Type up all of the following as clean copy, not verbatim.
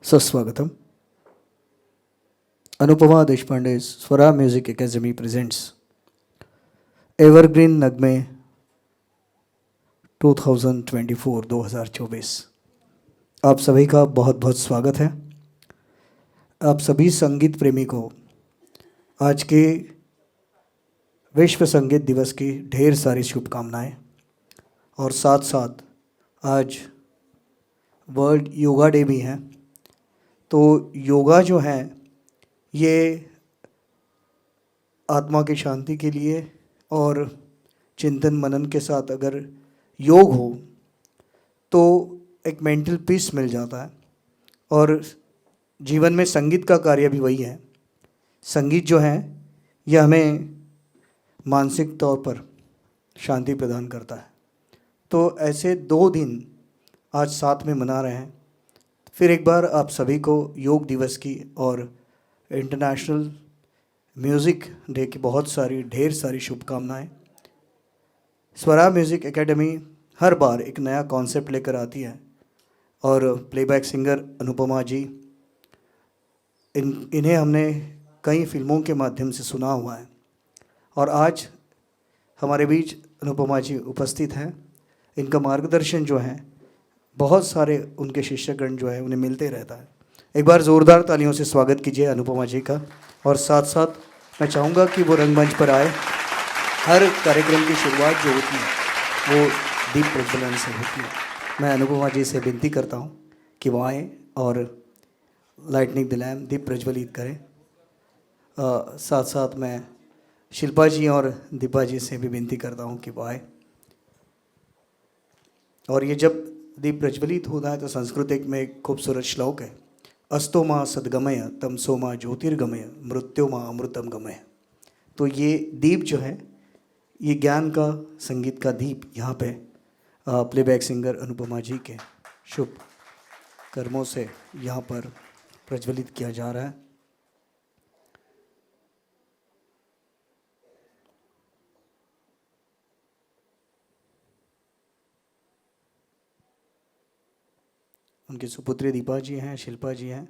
सुस्वागतम। अनुपमा देशपांडे स्वरा music academy presents evergreen नगमे 2024 आप सभी का बहुत बहुत स्वागत है। आप सभी संगीत प्रेमी को आज के विश्व संगीत दिवस की ढेर सारी शुभकामनाएं और साथ साथ आज वर्ल्ड योगा डे भी है। तो योगा जो है ये आत्मा की शांति के लिए और चिंतन मनन के साथ अगर योग हो तो एक मेंटल पीस मिल जाता है। और जीवन में संगीत का कार्य भी वही है। संगीत जो है यह हमें मानसिक तौर पर शांति प्रदान करता है। तो ऐसे 2 दिन आज साथ में मना रहे हैं। फिर एक बार आप सभी को योग दिवस की और इंटरनेशनल म्यूज़िक डे की ढेर सारी शुभकामनाएं। स्वरा म्यूज़िक एकेडमी हर बार एक नया कॉन्सेप्ट लेकर आती है और प्लेबैक सिंगर अनुपमा जी इन्हें हमने कई फिल्मों के माध्यम से सुना हुआ है और आज हमारे बीच अनुपमा जी उपस्थित हैं। इनका मार्गदर्शन जो है बहुत सारे उनके शिष्यगण जो है उन्हें मिलते रहता है। एक बार ज़ोरदार तालियों से स्वागत कीजिए अनुपमा जी का। और साथ साथ मैं चाहूँगा कि वो रंगमंच पर आए। हर कार्यक्रम की शुरुआत जो होती है वो दीप प्रज्वलन से होती है। मैं अनुपमा जी से विनती करता हूँ कि वो आएँ और लाइटनिंग द लैम्प दीप प्रज्वलित करें। साथ साथ मैं शिल्पा जी और दीपा जी से भी विनती करता हूँ कि वो आए। और ये जब दीप प्रज्वलित होता है तो संस्कृत में एक खूबसूरत श्लोक है, अस्तो माँ सद्गमय तमसो माँ ज्योतिर्गमय मृत्यो माँ अमृतम गमय। तो ये दीप जो है ये ज्ञान का संगीत का दीप यहाँ पे प्लेबैक सिंगर अनुपमा जी के शुभ कर्मों से यहाँ पर प्रज्वलित किया जा रहा है। उनकी सुपुत्री दीपा जी हैं, शिल्पा जी हैं,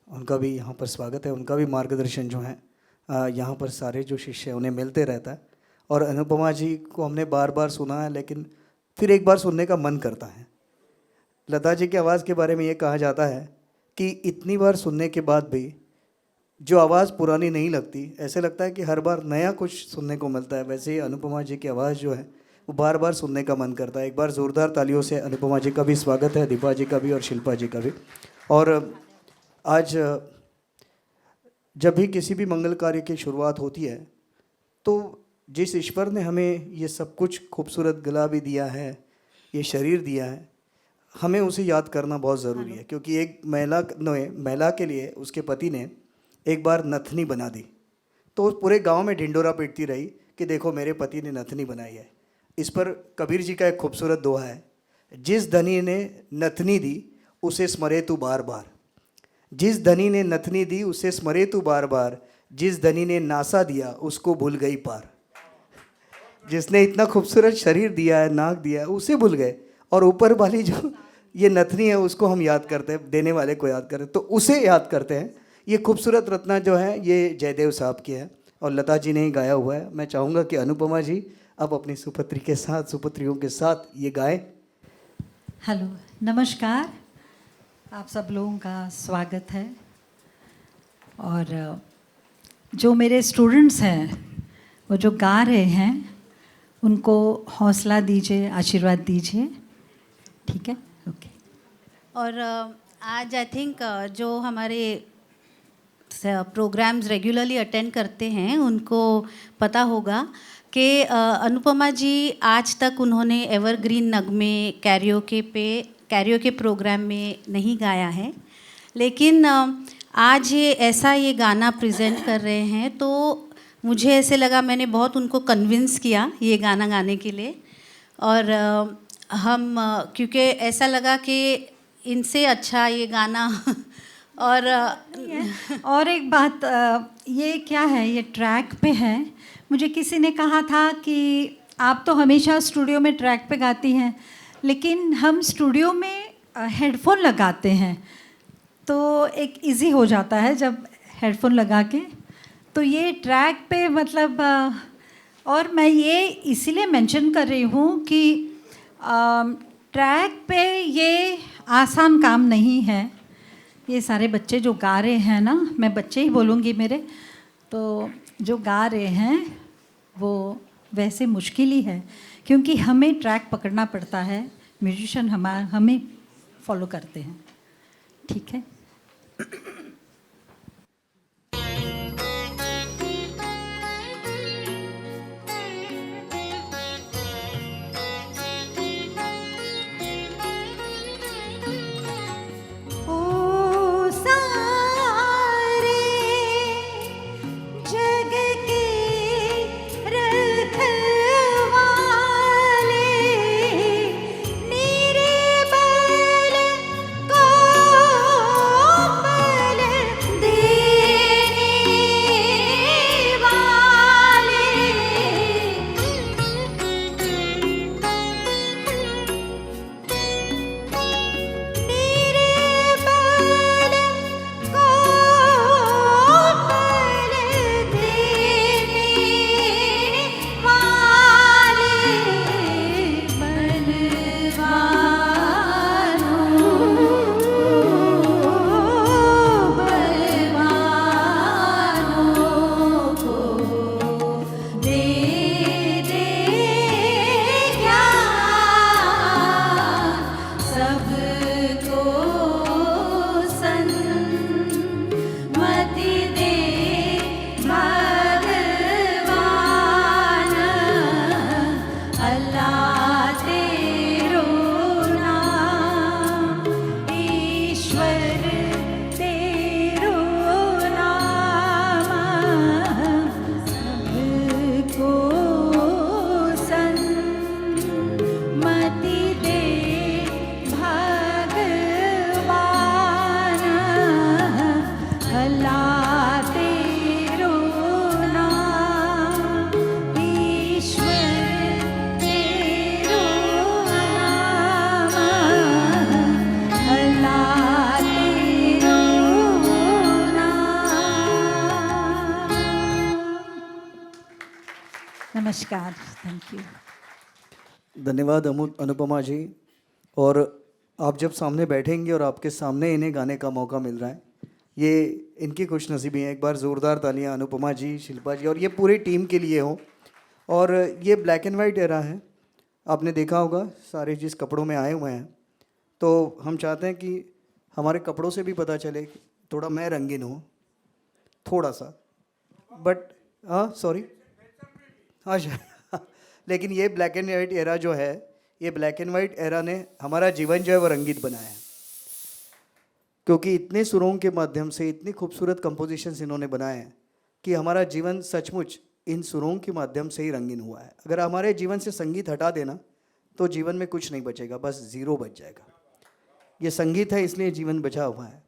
उनका भी यहाँ पर स्वागत है। उनका भी मार्गदर्शन जो है यहाँ पर सारे जो शिष्य हैं उन्हें मिलते रहता है। और अनुपमा जी को हमने बार बार सुना है लेकिन फिर एक बार सुनने का मन करता है। लता जी की आवाज़ के बारे में ये कहा जाता है कि इतनी बार सुनने के बाद भी जो आवाज़ पुरानी नहीं लगती, ऐसे लगता है कि हर बार नया कुछ सुनने को मिलता है। वैसे ही अनुपमा जी की आवाज़ जो है वो बार बार सुनने का मन करता है। एक बार ज़ोरदार तालियों से अनुपमा जी का भी स्वागत है, दीपा जी का भी और शिल्पा जी का भी। और आज जब भी किसी भी मंगल कार्य की शुरुआत होती है तो जिस ईश्वर ने हमें ये सब कुछ खूबसूरत गला भी दिया है, ये शरीर दिया है, हमें उसे याद करना बहुत ज़रूरी है। क्योंकि एक महिला के लिए उसके पति ने एक बार नथनी बना दी तो उस पूरे गांव में ढिंडोरा पीटती रही कि देखो मेरे पति ने नथनी बनाई है। इस पर कबीर जी का एक खूबसूरत दोहा है, जिस धनी ने नथनी दी उसे स्मरे तू बार बार। जिस धनी ने नथनी दी उसे स्मरे तू बार बार, जिस धनी ने नासा दिया उसको भूल गई पार। जिसने इतना खूबसूरत शरीर दिया है, नाक दिया है, उसे भूल गए और ऊपर वाली जो ये नथनी है उसको हम याद करते हैं, देने वाले को याद करते हैं तो उसे याद करते हैं। ये खूबसूरत रत्ना जो है ये जयदेव साहब की है और लता जी ने ही गाया हुआ है। मैं चाहूँगा कि अनुपमा जी अब अपनी सुपुत्री के साथ, सुपुत्रियों के साथ ये गाएं। हेलो, नमस्कार, आप सब लोगों का स्वागत है। और जो मेरे स्टूडेंट्स हैं वो जो गा रहे हैं उनको हौसला दीजिए, आशीर्वाद दीजिए, ठीक है? ओके। और आज आई थिंक जो हमारे प्रोग्राम्स रेगुलरली अटेंड करते हैं उनको पता होगा कि अनुपमा जी आज तक उन्होंने एवरग्रीन नगमे कैरियोके प्रोग्राम में नहीं गाया है, लेकिन आज ये गाना प्रेजेंट कर रहे हैं तो मुझे ऐसे लगा, मैंने बहुत उनको कन्विंस किया ये गाना गाने के लिए। और हम क्योंकि ऐसा लगा कि इनसे अच्छा ये गाना और एक बात, ये क्या है, ये ट्रैक पे है। मुझे किसी ने कहा था कि आप तो हमेशा स्टूडियो में ट्रैक पे गाती हैं, लेकिन हम स्टूडियो में हेडफोन लगाते हैं तो एक इजी हो जाता है जब हेडफोन लगा के। तो ये ट्रैक पे मतलब और मैं ये इसीलिए मेंशन कर रही हूँ कि ट्रैक पे ये आसान काम नहीं है। ये सारे बच्चे जो गा रहे हैं ना, मैं बच्चे ही बोलूँगी मेरे, तो जो गा रहे हैं वो वैसे मुश्किल ही है, क्योंकि हमें ट्रैक पकड़ना पड़ता है, म्यूजिशियन हमें फॉलो करते हैं। ठीक है। नमस्कार, थैंक यू। धन्यवाद अनुपमा जी। और आप जब सामने बैठेंगे और आपके सामने इन्हें गाने का मौका मिल रहा है, ये इनकी खुशनसीबी है। एक बार ज़ोरदार तालियां अनुपमा जी, शिल्पा जी और ये पूरी टीम के लिए हो। और ये ब्लैक एंड वाइट एरा है, आपने देखा होगा सारे जिस कपड़ों में आए हुए हैं। तो हम चाहते हैं कि हमारे कपड़ों से भी पता चले कि थोड़ा मैं रंगीन हूँ, थोड़ा सा, बट सॉरी अच्छा लेकिन ये ब्लैक एंड वाइट एरा जो है, ये ब्लैक एंड वाइट एरा ने हमारा जीवन जो है वो रंगीत बनाया है, क्योंकि इतने सुरों के माध्यम से इतनी खूबसूरत कंपोजिशंस इन्होंने बनाए हैं कि हमारा जीवन सचमुच इन सुरों के माध्यम से ही रंगीन हुआ है। अगर हमारे जीवन से संगीत हटा देना तो जीवन में कुछ नहीं बचेगा, बस ज़ीरो बच जाएगा। ये संगीत है, इसलिए जीवन बचा हुआ है।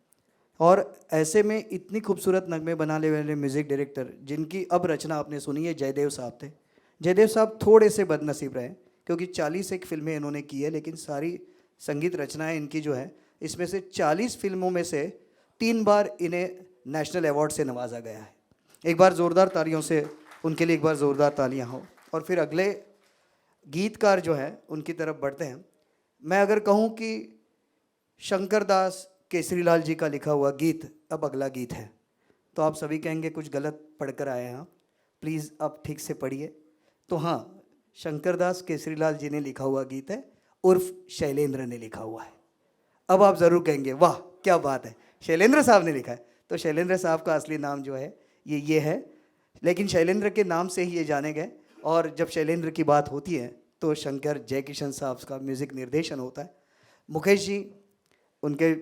और ऐसे में इतनी खूबसूरत नगमे बनाने वाले म्यूज़िक डायरेक्टर जिनकी अब रचना आपने सुनी है, जयदेव साहब थे। जयदेव साहब थोड़े से बदनसीब रहे, क्योंकि 40 फिल्में इन्होंने की है, लेकिन सारी संगीत रचनाएं इनकी जो है, इसमें से 40 फिल्मों में से 3 बार इन्हें नेशनल अवार्ड से नवाजा गया है। एक बार ज़ोरदार तालियों से उनके लिए एक बार ज़ोरदार तालियां हो। और फिर अगले गीतकार जो है उनकी तरफ बढ़ते हैं। मैं अगर कहूँ कि शंकर दास केसरीलाल जी का लिखा हुआ गीत अब अगला गीत है, तो आप सभी कहेंगे कुछ गलत पढ़कर आए हैं, प्लीज़ आप ठीक से पढ़िए। तो हाँ, शंकर दास केसरीलाल जी ने लिखा हुआ गीत है, उर्फ शैलेंद्र ने लिखा हुआ है। अब आप ज़रूर कहेंगे वाह क्या बात है, शैलेंद्र साहब ने लिखा है। तो शैलेंद्र साहब का असली नाम जो है ये है, लेकिन शैलेंद्र के नाम से ही ये जाने गए। और जब शैलेंद्र की बात होती है तो शंकर जयकिशन साहब का म्यूज़िक निर्देशन होता है। मुकेश जी, उनके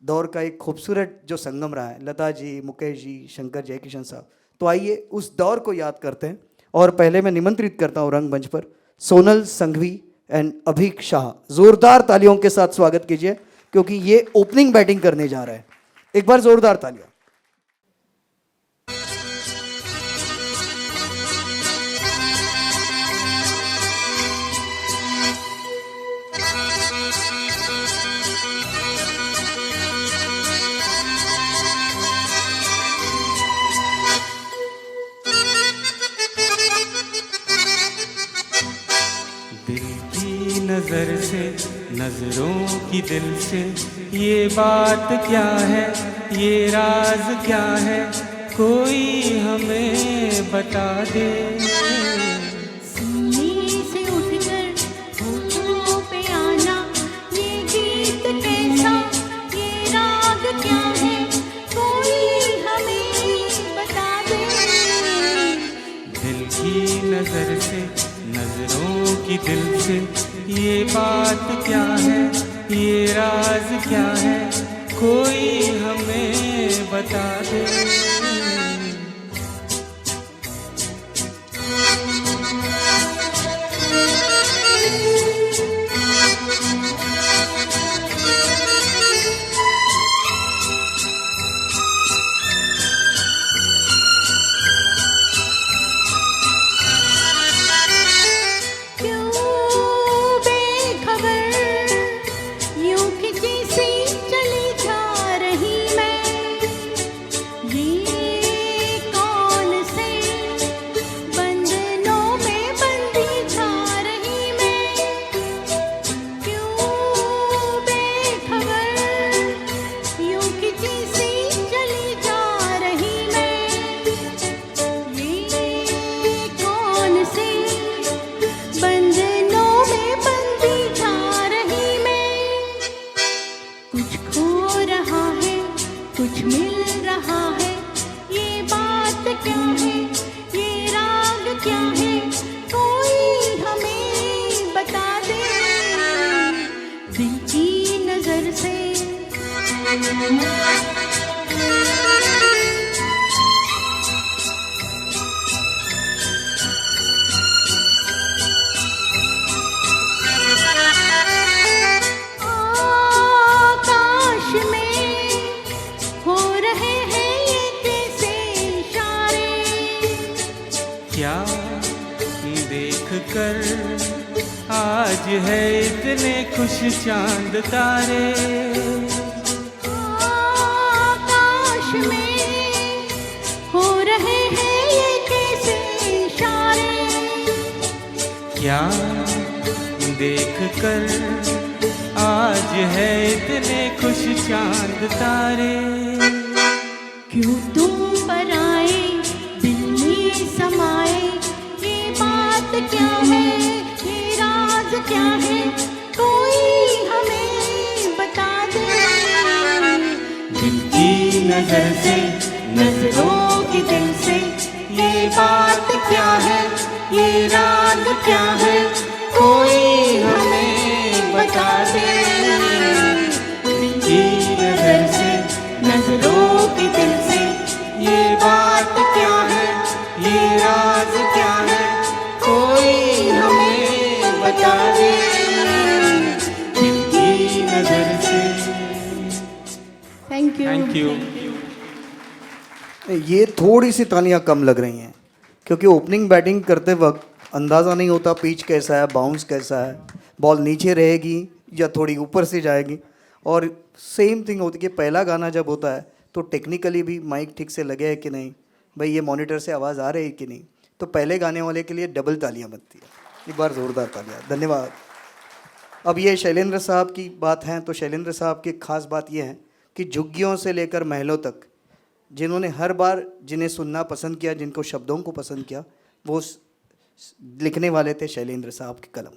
दौर का एक खूबसूरत जो संगम रहा है, लता जी, मुकेश जी, शंकर जयकिशन साहब। तो आइए उस दौर को याद करते हैं। और पहले मैं निमंत्रित करता हूँ रंगमंच पर सोनल संघवी एंड अभिक शाह। ज़ोरदार तालियों के साथ स्वागत कीजिए, क्योंकि ये ओपनिंग बैटिंग करने जा रहे हैं। एक बार ज़ोरदार तालियां। नजर से, नजरों की दिल से, ये बात क्या है, ये राज क्या है, कोई हमें बता दे। सीने से उठकर होठों पे आना, ये गीत कैसा, ये राग क्या है, कोई हमें बता दे। दिल की नजर से, नजरों की दिल से, ये बात क्या है, ये राज क्या है, कोई हमें बता दे। क्यों बेखबर यूं खिंची सी चली जा रही मैं, ये कौन से बंधनों में बंधी जा रही मैं। क्यों बेखबर यूं खिंची सी चली जा रही मैं, ये कौन से बंधनों में बंधी जा रही मैं। कुछ खो रहा है, कुछ मिल रहा है, ये बात क्या है, ये राग क्या है, कोई हमें बता दे। दिल की नजर से आकाश में हो रहे हैं ये कैसे इशारे। क्या देख कर आज है इतने खुश चांद तारे। आकाश में हो रहे हैं ये कैसे इशारे। क्या देख कर आज है इतने खुश चांद तारे। क्यों तुम पर आए, दिल में समाए, ये बात क्या है, ये राज क्या है, कोई हमें बता दे। दिल की नजर से, नजरों की दिल से, ये बात क्या है, ये राज क्या है, कोई हमें बता दे। दिल की नजर से, नजरों की दिल से, ये बात क्या है, ये राज क्या है, कोई हमें बता दे। दिल की नजर से। Thank you. Thank you. ये थोड़ी सी तालियां कम लग रही हैं क्योंकि ओपनिंग बैटिंग करते वक्त अंदाज़ा नहीं होता पिच कैसा है, बाउंस कैसा है, बॉल नीचे रहेगी या थोड़ी ऊपर से जाएगी। और सेम थिंग होती है कि पहला गाना जब होता है तो टेक्निकली भी माइक ठीक से लगे है कि नहीं, भाई ये मॉनिटर से आवाज़ आ रही है कि नहीं। तो पहले गाने वाले के लिए डबल तालियां बनती है। एक बार ज़ोरदार तालियां, धन्यवाद। अब ये शैलेंद्र साहब की बात है तो शैलेंद्र साहब की खास बात ये है कि झुग्गियों से लेकर महलों तक जिन्होंने हर बार जिन्हें सुनना पसंद किया, जिनको शब्दों को पसंद किया, वो लिखने वाले थे शैलेंद्र साहब की कलम।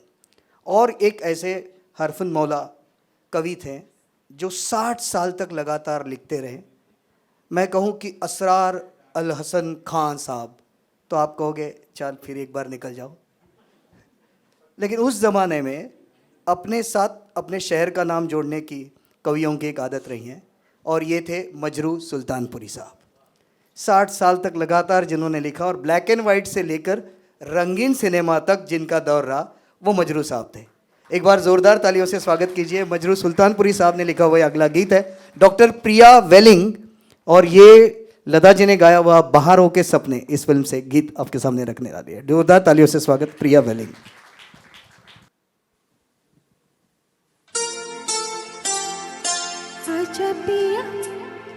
और एक ऐसे हरफन मौला कवि थे जो 60 साल तक लगातार लिखते रहे। मैं कहूँ कि असरार अल हसन खान साहब, तो आप कहोगे चल फिर एक बार निकल जाओ, लेकिन उस ज़माने में अपने साथ अपने शहर का नाम जोड़ने की कवियों की एक आदत रही है, और ये थे मजरू सुल्तानपुरी साहब। 60 साल तक लगातार जिन्होंने लिखा, और ब्लैक एंड वाइट से लेकर रंगीन सिनेमा तक जिनका दौर रहा, वो मजरू साहब थे। एक बार ज़ोरदार तालियों से स्वागत कीजिए। मजरू सुल्तानपुरी साहब ने लिखा हुआ अगला गीत है डॉक्टर प्रिया वेलिंग, और ये लता जी ने गाया हुआ बहारों के सपने, इस फिल्म से गीत आपके सामने रखने वाली है। जोरदार तालियों से स्वागत प्रिया वेलिंग। आजा पिया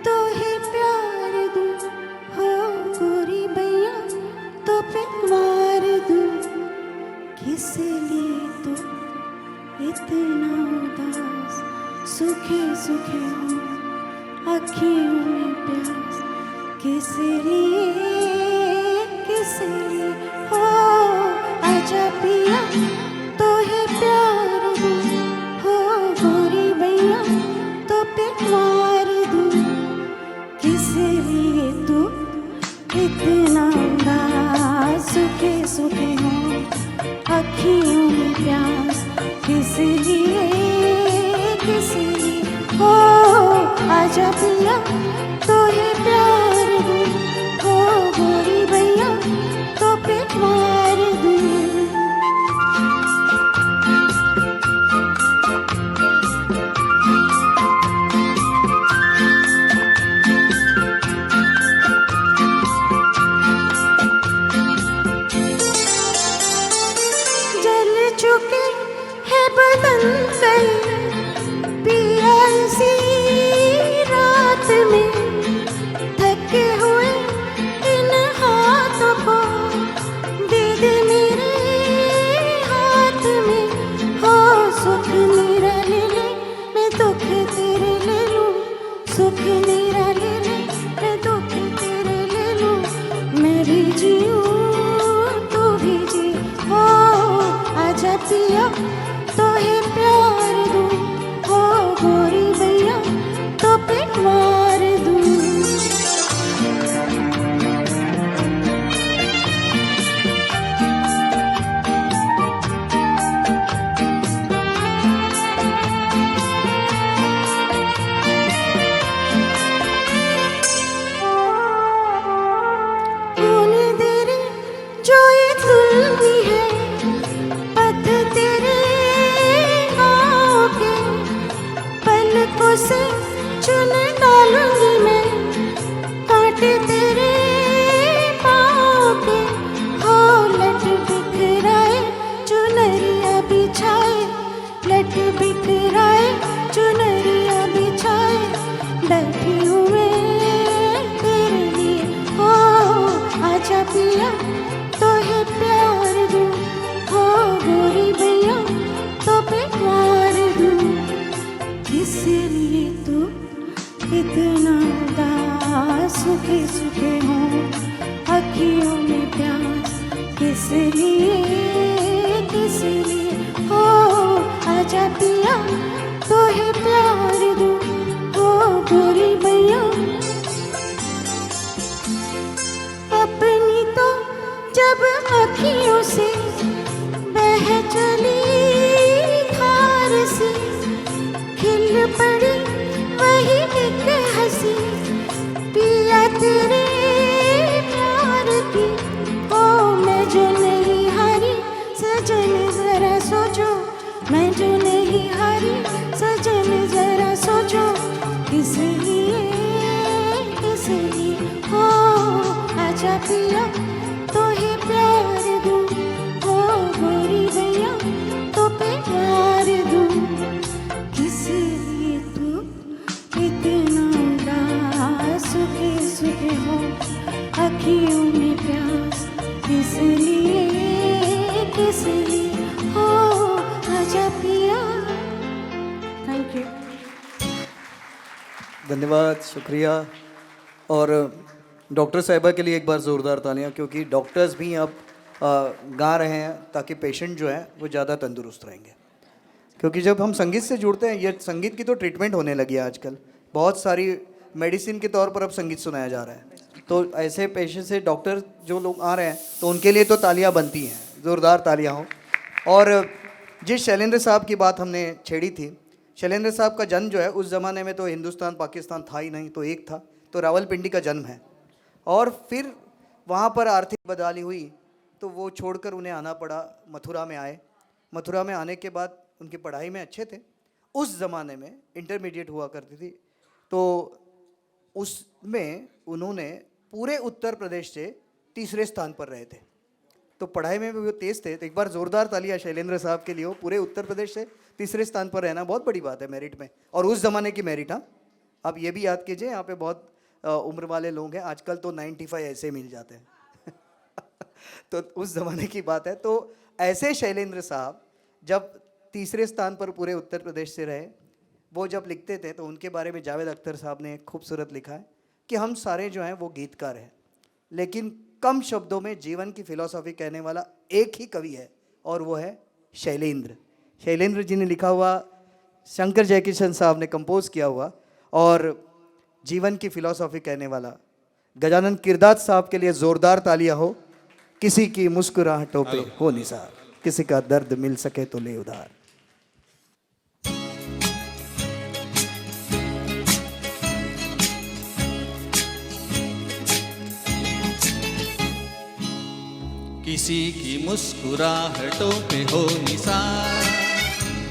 तो है प्यार दूं, हो गोरी भैया तो प्यार दूं, किस लिए तू इतना उदास, सूखे सूखे हूँ अखियों में प्यास, किस लिए हो आजा पिया तो है प्यार दूँ, हो गोरी भैया तो प्यार दूँ, किस लिए तू इतना उदास, सूखे सूखे हो अखियों में प्यास, किस लिए हो आजा पिया तो है प्यार दूँ, हो गोरी भैया तो प्यार दूँ। जल चुके हैं बदन कई पिया इसी रात में, थके हुए इन हाथों को दे दे मेरे हाथ में, हो सुख मेरा ले ले मैं दुख तेरे ले लूं, सुख मेरा ले ले मैं दुख तेरे ले लूं, मैं भी जीऊं तू भी जी, हो आजा पिया तो है प्यार दूँ, हो गोरी भैया तो प्यार दूँ। होने दे रे जो ये दुल्हनी है, पथ तेरे गाँव के, पलकों से चुन डालूंगी मैं कांटे तेरे पाँव के, हो लट बिखराए चुनरिया बिछाए, लट बिखराए चुनरिया बिछाए, बैठी हूँ मैं तेरे लिए, हो आजा पिया तो है प्यार दूँ, हो गोरी भैया तो प्यार दूँ, किस लिए तू इतना उदास, सूखे सूखे हो अखियों में प्यास, किस लिए हो आजा पिया तो है प्यार दूँ, हो गोरी भैया। अपनी तो जब अखियों से बह चली धार सी, खिल पड़ी वही एक हंसी पिया तेरे प्यार की, ओ मैं जो नहीं हारी सजन जरा सोचो, मैं जो नहीं हारी सजन जरा सोचो, किस लिए हो आजा पिया तो है प्यार दूँ, हो गोरी भैया तो प्यार दूँ, किस लिए तू इतना उदास, सूखे सूखे हो अखियों में प्यास, किस लिए हो आजा पिया। Thank you. धन्यवाद, शुक्रिया। और डॉक्टर साहिबा के लिए एक बार ज़ोरदार तालियां, क्योंकि डॉक्टर्स भी अब गा रहे हैं ताकि पेशेंट जो है वो ज़्यादा तंदुरुस्त रहेंगे। क्योंकि जब हम संगीत से जुड़ते हैं, ये संगीत की तो ट्रीटमेंट होने लगी है आजकल, बहुत सारी मेडिसिन के तौर पर अब संगीत सुनाया जा रहा है। तो ऐसे पेशेंट से डॉक्टर जो लोग आ रहे हैं तो उनके लिए तो तालियां बनती हैं, ज़ोरदार तालियां हों। और जिस शैलेंद्र साहब की बात हमने छेड़ी थी, शैलेंद्र साहब का जन्म जो है उस ज़माने में तो हिंदुस्तान पाकिस्तान था ही नहीं, तो एक था, तो रावलपिंडी का जन्म है। और फिर वहाँ पर आर्थिक बदहाली हुई तो वो छोड़कर उन्हें आना पड़ा, मथुरा में आए। मथुरा में आने के बाद उनकी पढ़ाई में अच्छे थे, उस ज़माने में इंटरमीडिएट हुआ करती थी, तो उसमें उन्होंने पूरे उत्तर प्रदेश से तीसरे स्थान पर रहे थे। तो पढ़ाई में भी वो तेज़ थे। तो एक बार ज़ोरदार तालियां शैलेंद्र साहब के लिए हो, पूरे उत्तर प्रदेश से तीसरे स्थान पर रहना बहुत बड़ी बात है मेरिट में, और उस ज़माने की मेरिट। हाँ, आप ये भी याद कीजिए, यहाँ पे बहुत उम्र वाले लोग हैं, आजकल तो 95 ऐसे मिल जाते हैं तो उस ज़माने की बात है। तो ऐसे शैलेंद्र साहब जब तीसरे स्थान पर पूरे उत्तर प्रदेश से रहे। वो जब लिखते थे तो उनके बारे में जावेद अख्तर साहब ने खूबसूरत लिखा है कि हम सारे जो हैं वो गीतकार हैं, लेकिन कम शब्दों में जीवन की फिलॉसफी कहने वाला एक ही कवि है और वो है शैलेंद्र। शैलेंद्र जी ने लिखा हुआ, शंकर जयकिशन साहब ने कंपोज किया हुआ और जीवन की फिलॉसफी कहने वाला गजानन किरदाद साहब के लिए ज़ोरदार तालियां हो। किसी की मुस्कुराहटों पे हो निसार, किसी का दर्द मिल सके तो ले उधार। किसी की मुस्कुराहटों पे हो निसार,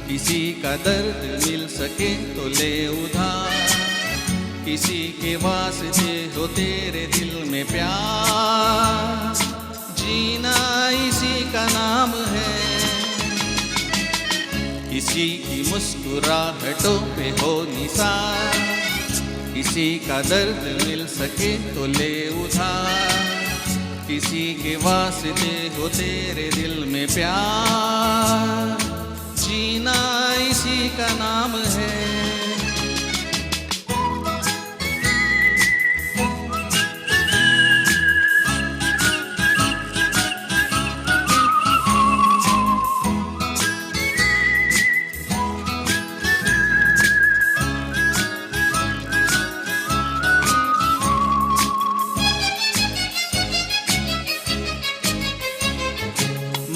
किसी का दर्द मिल सके तो ले उधार, किसी के वास्ते हो तेरे दिल में प्यार, जीना इसी का नाम है। किसी की मुस्कुराहटों पे हो निसार, किसी का दर्द मिल सके तो ले उधार, किसी के वास्ते हो तेरे दिल में प्यार, जीना इसी का नाम है।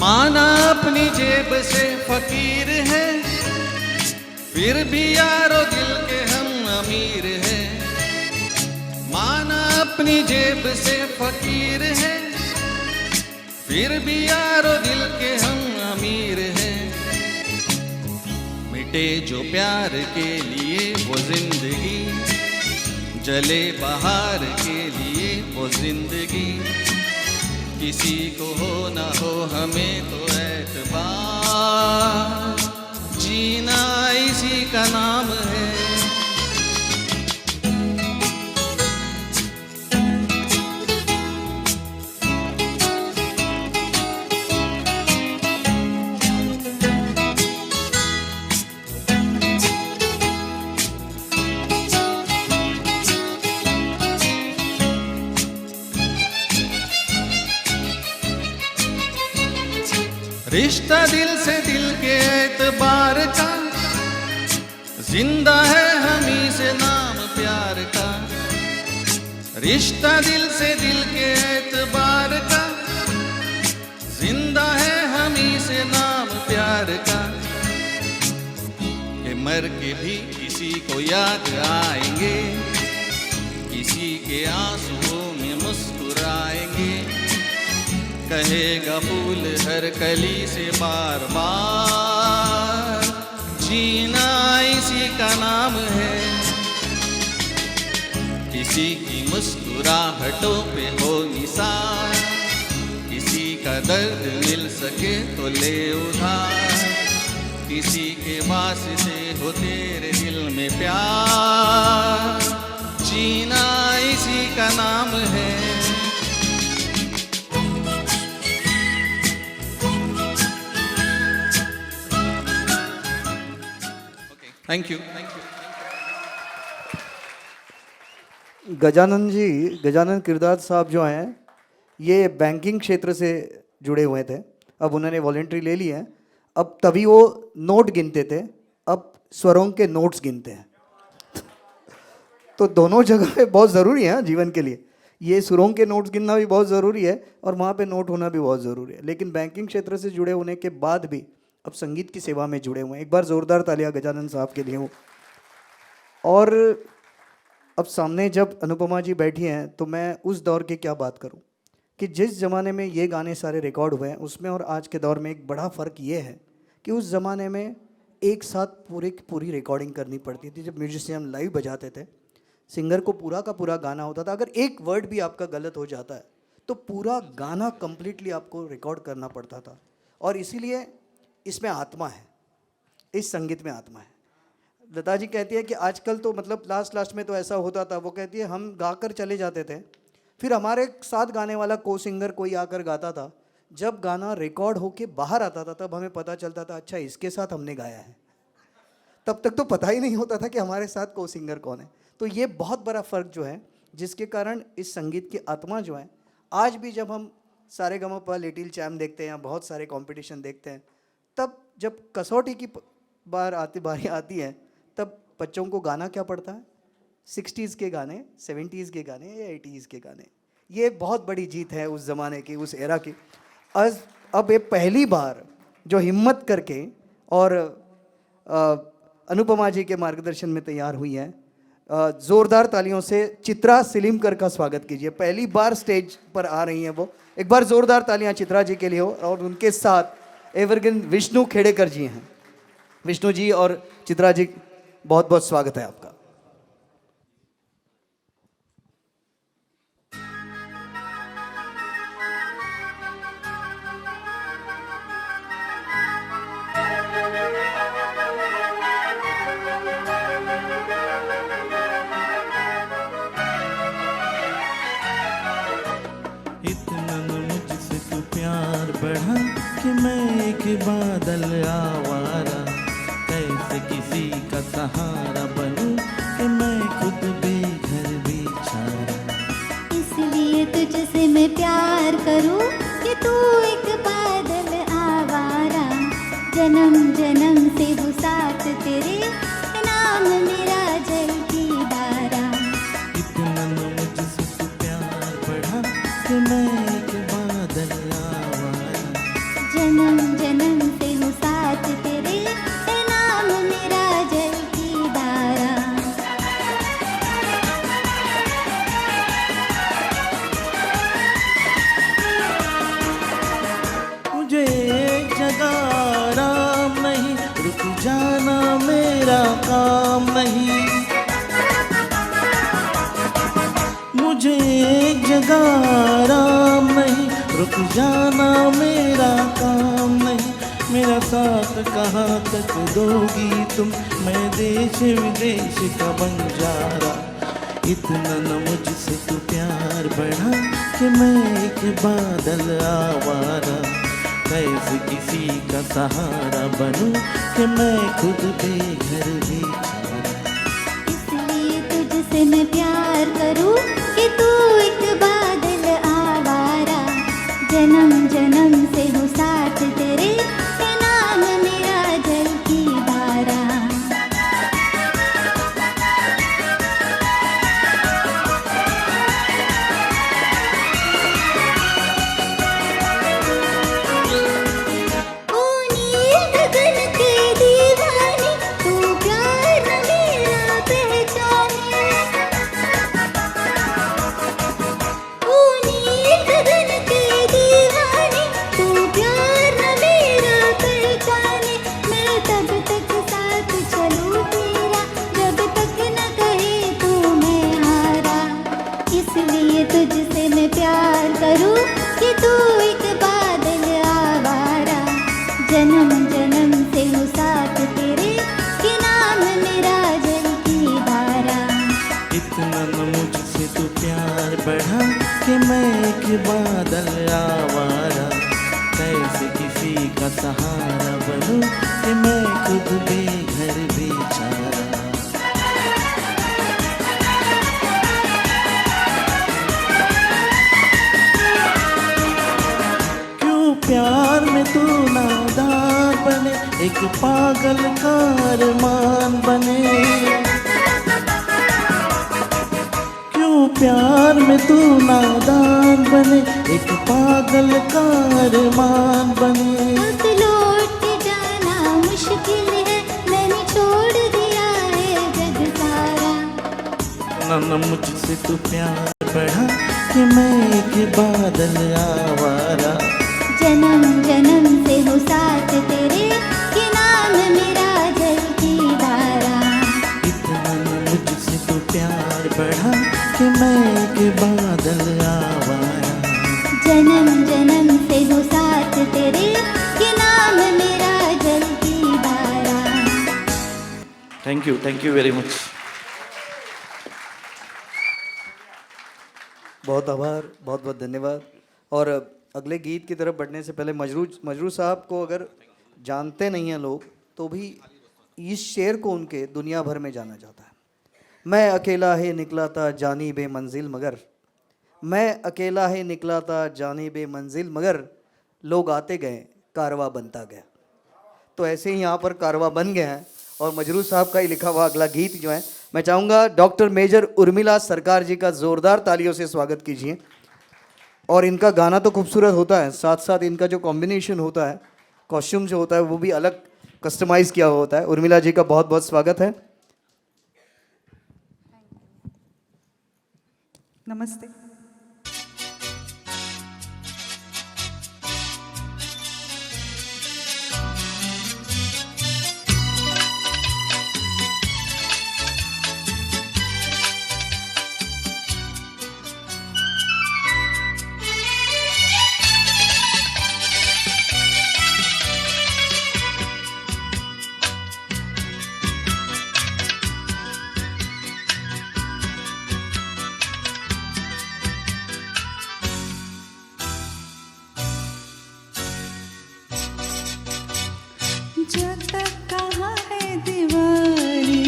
माना अपनी जेब से फकीर है, फिर भी यारो दिल के हम अमीर हैं। माना अपनी जेब से फकीर है, फिर भी यारो दिल के हम अमीर हैं। मिटे जो प्यार के लिए वो जिंदगी, जले बहार के लिए वो जिंदगी, किसी को हो ना हो हमें तो एतबार, जीना इसी का नाम है। रिश्ता दिल से दिल के एतबार का, जिंदा है हमी से नाम प्यार का। रिश्ता दिल से दिल के एतबार का, जिंदा है हमी से नाम प्यार का। कि मर के भी किसी को याद आएंगे, किसी के आंसुओं में मुस्कुराएंगे, कहेगा फूल हर कली से बार बार, जीना इसी का नाम है। किसी की मुस्कुराहटों पे हो निसार, किसी का दर्द मिल सके तो ले उधार, किसी के वास्ते हो तेरे दिल में प्यार, जीना इसी का नाम है। Thank you. गजानन जी, गजानन किरदाद साहब जो हैं ये बैंकिंग क्षेत्र से जुड़े हुए थे, अब उन्होंने वॉलंटरी ले ली है। अब तभी वो नोट गिनते थे, अब स्वरों के नोट्स गिनते हैं। तो दोनों जगह पे बहुत ज़रूरी है जीवन के लिए, ये सुरों के नोट्स गिनना भी बहुत ज़रूरी है और वहाँ पे नोट होना भी बहुत ज़रूरी है। लेकिन बैंकिंग क्षेत्र से जुड़े होने के बाद भी अब संगीत की सेवा में जुड़े हुए हैं। एक बार ज़ोरदार तालियां गजानन साहब के लिए हो। और अब सामने जब अनुपमा जी बैठी हैं तो मैं उस दौर की क्या बात करूं कि जिस ज़माने में ये गाने सारे रिकॉर्ड हुए हैं उसमें और आज के दौर में एक बड़ा फ़र्क ये है कि उस ज़माने में एक साथ पूरी की पूरी रिकॉर्डिंग करनी पड़ती थी। जब म्यूजिशियन लाइव बजाते थे, सिंगर को पूरा का पूरा गाना होता था, अगर एक वर्ड भी आपका गलत हो जाता है तो पूरा गाना कंप्लीटली आपको रिकॉर्ड करना पड़ता था। और इसीलिए इसमें आत्मा है, इस संगीत में आत्मा है। लता जी कहती है कि आजकल तो मतलब लास्ट में तो ऐसा होता था, वो कहती है हम गाकर चले जाते थे, फिर हमारे साथ गाने वाला को सिंगर कोई आकर गाता था, जब गाना रिकॉर्ड होके बाहर आता था तब हमें पता चलता था अच्छा इसके साथ हमने गाया है। तब तक तो पता ही नहीं होता था कि हमारे साथ को सिंगर कौन है। तो ये बहुत बड़ा फ़र्क जो है, जिसके कारण इस संगीत की आत्मा जो है, आज भी जब हम सारेगामापा, लिटिल चैम्प देखते हैं या बहुत सारे कंपटीशन देखते हैं, तब जब कसौटी की बारी आती है, तब बच्चों को गाना क्या पड़ता है? 60s के गाने, 70s के गाने या 80s के गाने। ये बहुत बड़ी जीत है उस ज़माने की, उस एरा की। अब ये पहली बार जो हिम्मत करके और अनुपमा जी के मार्गदर्शन में तैयार हुई है, ज़ोरदार तालियों से चित्रा सिलिमकर का स्वागत कीजिए। पहली बार स्टेज पर आ रही हैं वो। एक बार ज़ोरदार तालियां चित्रा जी के लिए हो। और उनके साथ एवरग्रीन विष्णु खेड़ेकर जी हैं। विष्णु जी और चित्रा जी, बहुत बहुत स्वागत है आपका। इतना न मुझसे तू प्यार बढ़ा कि मैं एक बादल आवारा, कैसे किसी का सहारा बनूं कि मैं खुद बेघर बेचारा। इसलिए तुझसे मैं प्यार करूं कि तू एक बादल आवारा, जन्म जन्म से वो साथ तेरे, नाम मेरा जल की धारा। इतना न मुझसे तू प्यार बढ़ा कि मैं एक बादल आवारा, जन्म जन्म से वो साथ तेरे, नाम मेरा जल की धारा। मुझे एक जगह आराम नहीं, रुक जाना मेरा काम नहीं। मुझे एक जगह आराम नहीं, रुक जाना मेरा काम नहीं। मेरा साथ कहाँ तक दोगी तुम, मैं देश विदेश का बंजारा। इतना न मुझसे तू प्यार बढ़ा कि मैं एक बादल आवारा, कैसे किसी का सहारा बनूं कि मैं खुद बेघर बेचारा। इसलिए तुझसे मैं प्यार करूं कि तू एक बादल आवारा, जन्म जन्म से हो साथ तेरे, नाम मेरा जल की धारा। ओ नील गगन के दीवाने, तू प्यार न मेरा पहचाने। ओ नील गगन के दीवाने, तू प्यार न मेरा पहचाने। मैं तब तक साथ चलूं तेरा, जब तक न कहे तू मैं हारा। इसलिए तुझसे मैं प्यार करूं कि तू एक बादल आवारा, जन्म जन्म से हो साथ तेरे, कि नाम मेरा जल की धारा। इतना न मुझसे तू प्यार बढ़ा कि मैं एक बादल आवारा, कैसे किसी का सहारा बनूं कि मैं खुद बेघर बेचारा। क्यों प्यार में तू नादान बने, एक पागल का अरमान बने। क्यों प्यार में तू नादान बने, एक पागल का अरमान बने। अब लौट के जाना मुश्किल है, मैंने छोड़ दिया है जग सारा। न मुझसे तू प्यार बढ़ा कि मैं एक बादल आवारा, जन्म जन्म से हो साथ तेरे, कि नाम मेरा जल की धारा। इतना न मुझसे तू प्यार बढ़ा कि मैं एक बादल आवारा, जन्म जन्म से हो साथ तेरे, कि नाम मेरा जल की धारा। Thank you very much. बहुत आभार, बहुत बहुत धन्यवाद। और अगले गीत की तरफ बढ़ने से पहले मजरू साहब को अगर जानते नहीं हैं लोग तो भी इस शेर को उनके दुनिया भर में जाना जाता है। मैं अकेला ही निकला था जानी बे मंजिल मगर, मैं अकेला ही निकला था जानी बे मंजिल मगर, लोग आते गए कारवा बनता गया। तो ऐसे ही यहाँ पर कारवा बन गए हैं और मजरू साहब का ही लिखा हुआ अगला गीत जो है मैं चाहूँगा डॉक्टर मेजर उर्मिला सरकार जी का ज़ोरदार तालियों से स्वागत कीजिए। और इनका गाना तो खूबसूरत होता है, साथ साथ इनका जो कॉम्बिनेशन होता है, कॉस्ट्यूम जो होता है वो भी अलग कस्टमाइज़ किया हुआ होता है। उर्मिला जी का बहुत बहुत स्वागत है। नमस्ते। जब तक कहाँ है दीवानी,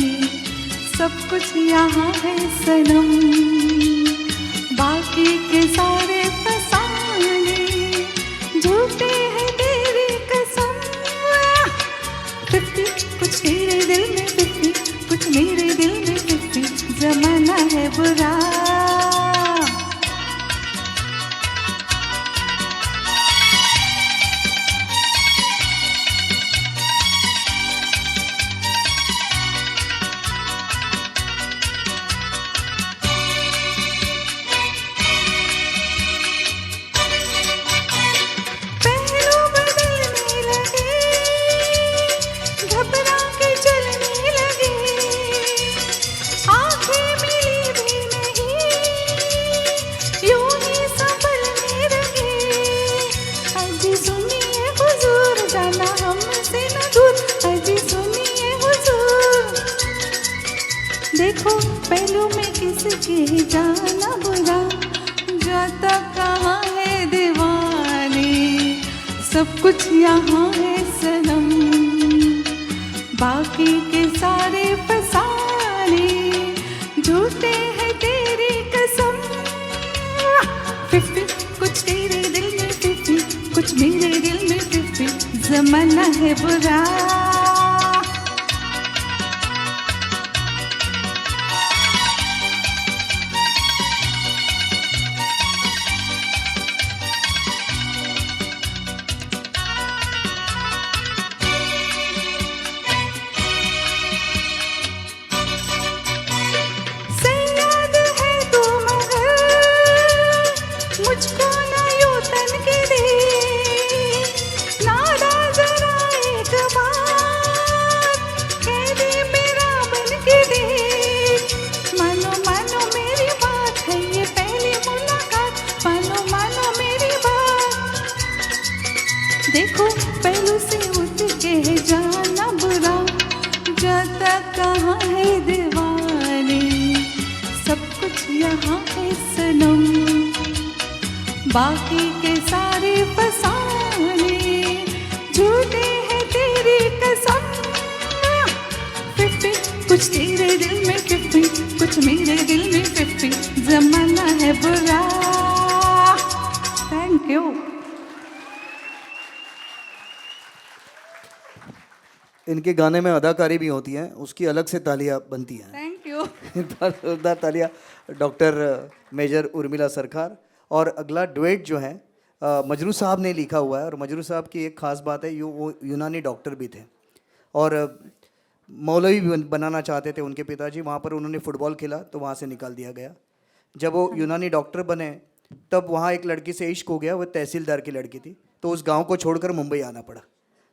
सब कुछ यहाँ है सनम, बाकी के सारे फसाने झूठे हैं तेरी कसम। 50 कुछ तेरे दिल में 50, कुछ मेरे दिल में 50, जमाना है बुरा। देखो पहलू में किसके जाना बुरा, जाता कहाँ है दीवानी, सब कुछ यहाँ है सनम, बाकी के सारे फसाने झूठे हैं तेरी कसम। 50 कुछ तेरे दिल में 50, कुछ मेरे दिल में 50, जमाना है बुरा। मुझको ना यूं तन के दे, नारा जरा एक बार, कह दे मेरा बन के दे। मानो मानो मेरी बात है ये पहली मुलाकात, मानो मेरी बात। देखो पहलू से उठ के जाना बुरा, जाता कहाँ है दीवानी, सब कुछ यहाँ है सनम, बाकी के सारे फसाने झूठे हैं तेरी कसम। 50 कुछ तेरे दिल में 50, कुछ मेरे दिल में 50, जमाना है बुरा। Thank you. इनके गाने में अदाकारी भी होती है, उसकी अलग से तालियां बनती हैं। Thank you. जोरदार तालियां डॉक्टर मेजर उर्मिला सरकार। और अगला डुएट जो है मजरू साहब ने लिखा हुआ है। और मजरू साहब की एक ख़ास बात है, वो यूनानी डॉक्टर भी थे और मौलवी भी बनाना चाहते थे उनके पिताजी। वहाँ पर उन्होंने फ़ुटबॉल खेला तो वहाँ से निकाल दिया गया। जब वो यूनानी डॉक्टर बने तब वहाँ एक लड़की से इश्क हो गया, वो तहसीलदार की लड़की थी, तो उस गाँव को छोड़कर मुंबई आना पड़ा।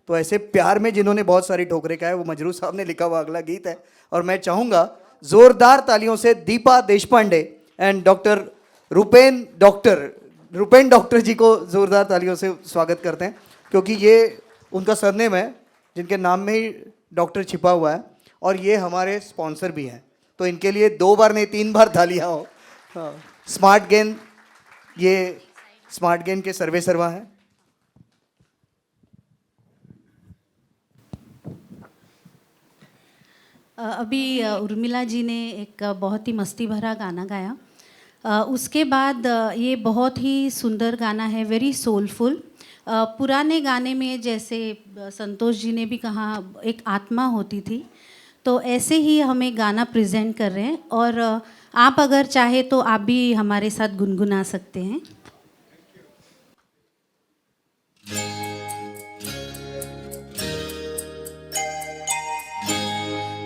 तो ऐसे प्यार में जिन्होंने बहुत सारी ठोकरें खाए वो मजरू साहब ने लिखा हुआ अगला गीत है। और मैं चाहूँगा ज़ोरदार तालियों से Deepa Deshpande and doctor Rupen doctor ji को ज़ोरदार तालियों से स्वागत करते हैं, क्योंकि ये उनका सरनेम है जिनके नाम में ही डॉक्टर छिपा हुआ है और ये हमारे स्पॉन्सर भी हैं। तो इनके लिए 2 बार नहीं 3 बार तालियां हो। हाँ, स्मार्ट गेन ये स्मार्ट गेम के सर्वे सर्वा हैं। अभी उर्मिला जी ने एक बहुत ही मस्ती भरा गाना गाया। उसके बाद ये बहुत ही सुंदर गाना है, वेरी सोलफुल। पुराने गाने में जैसे संतोष जी ने भी कहा एक आत्मा होती थी, तो ऐसे ही हमें गाना प्रेजेंट कर रहे हैं। और आप अगर चाहे तो आप भी हमारे साथ गुनगुना सकते हैं।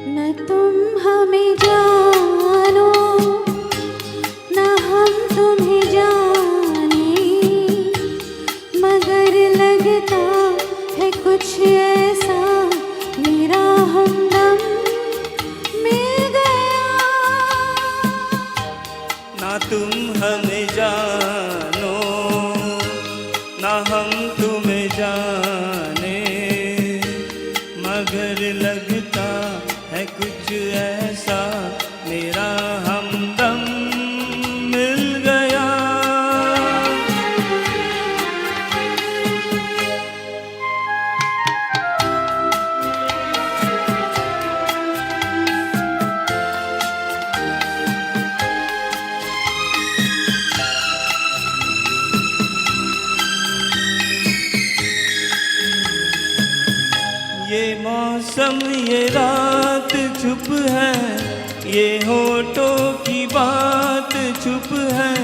न तुम हमें जानो न हम तुम्हें जाने, मगर लगता है कुछ ऐसा मेरा हमदम मिल गया। ना तुम हमें जानो ना हम तुम्हें जाने, मगर लगता है कुछ ऐसा मेरा हमदम मिल गया। ये मौसम ये रात चुप है, ये होठों की बात चुप है,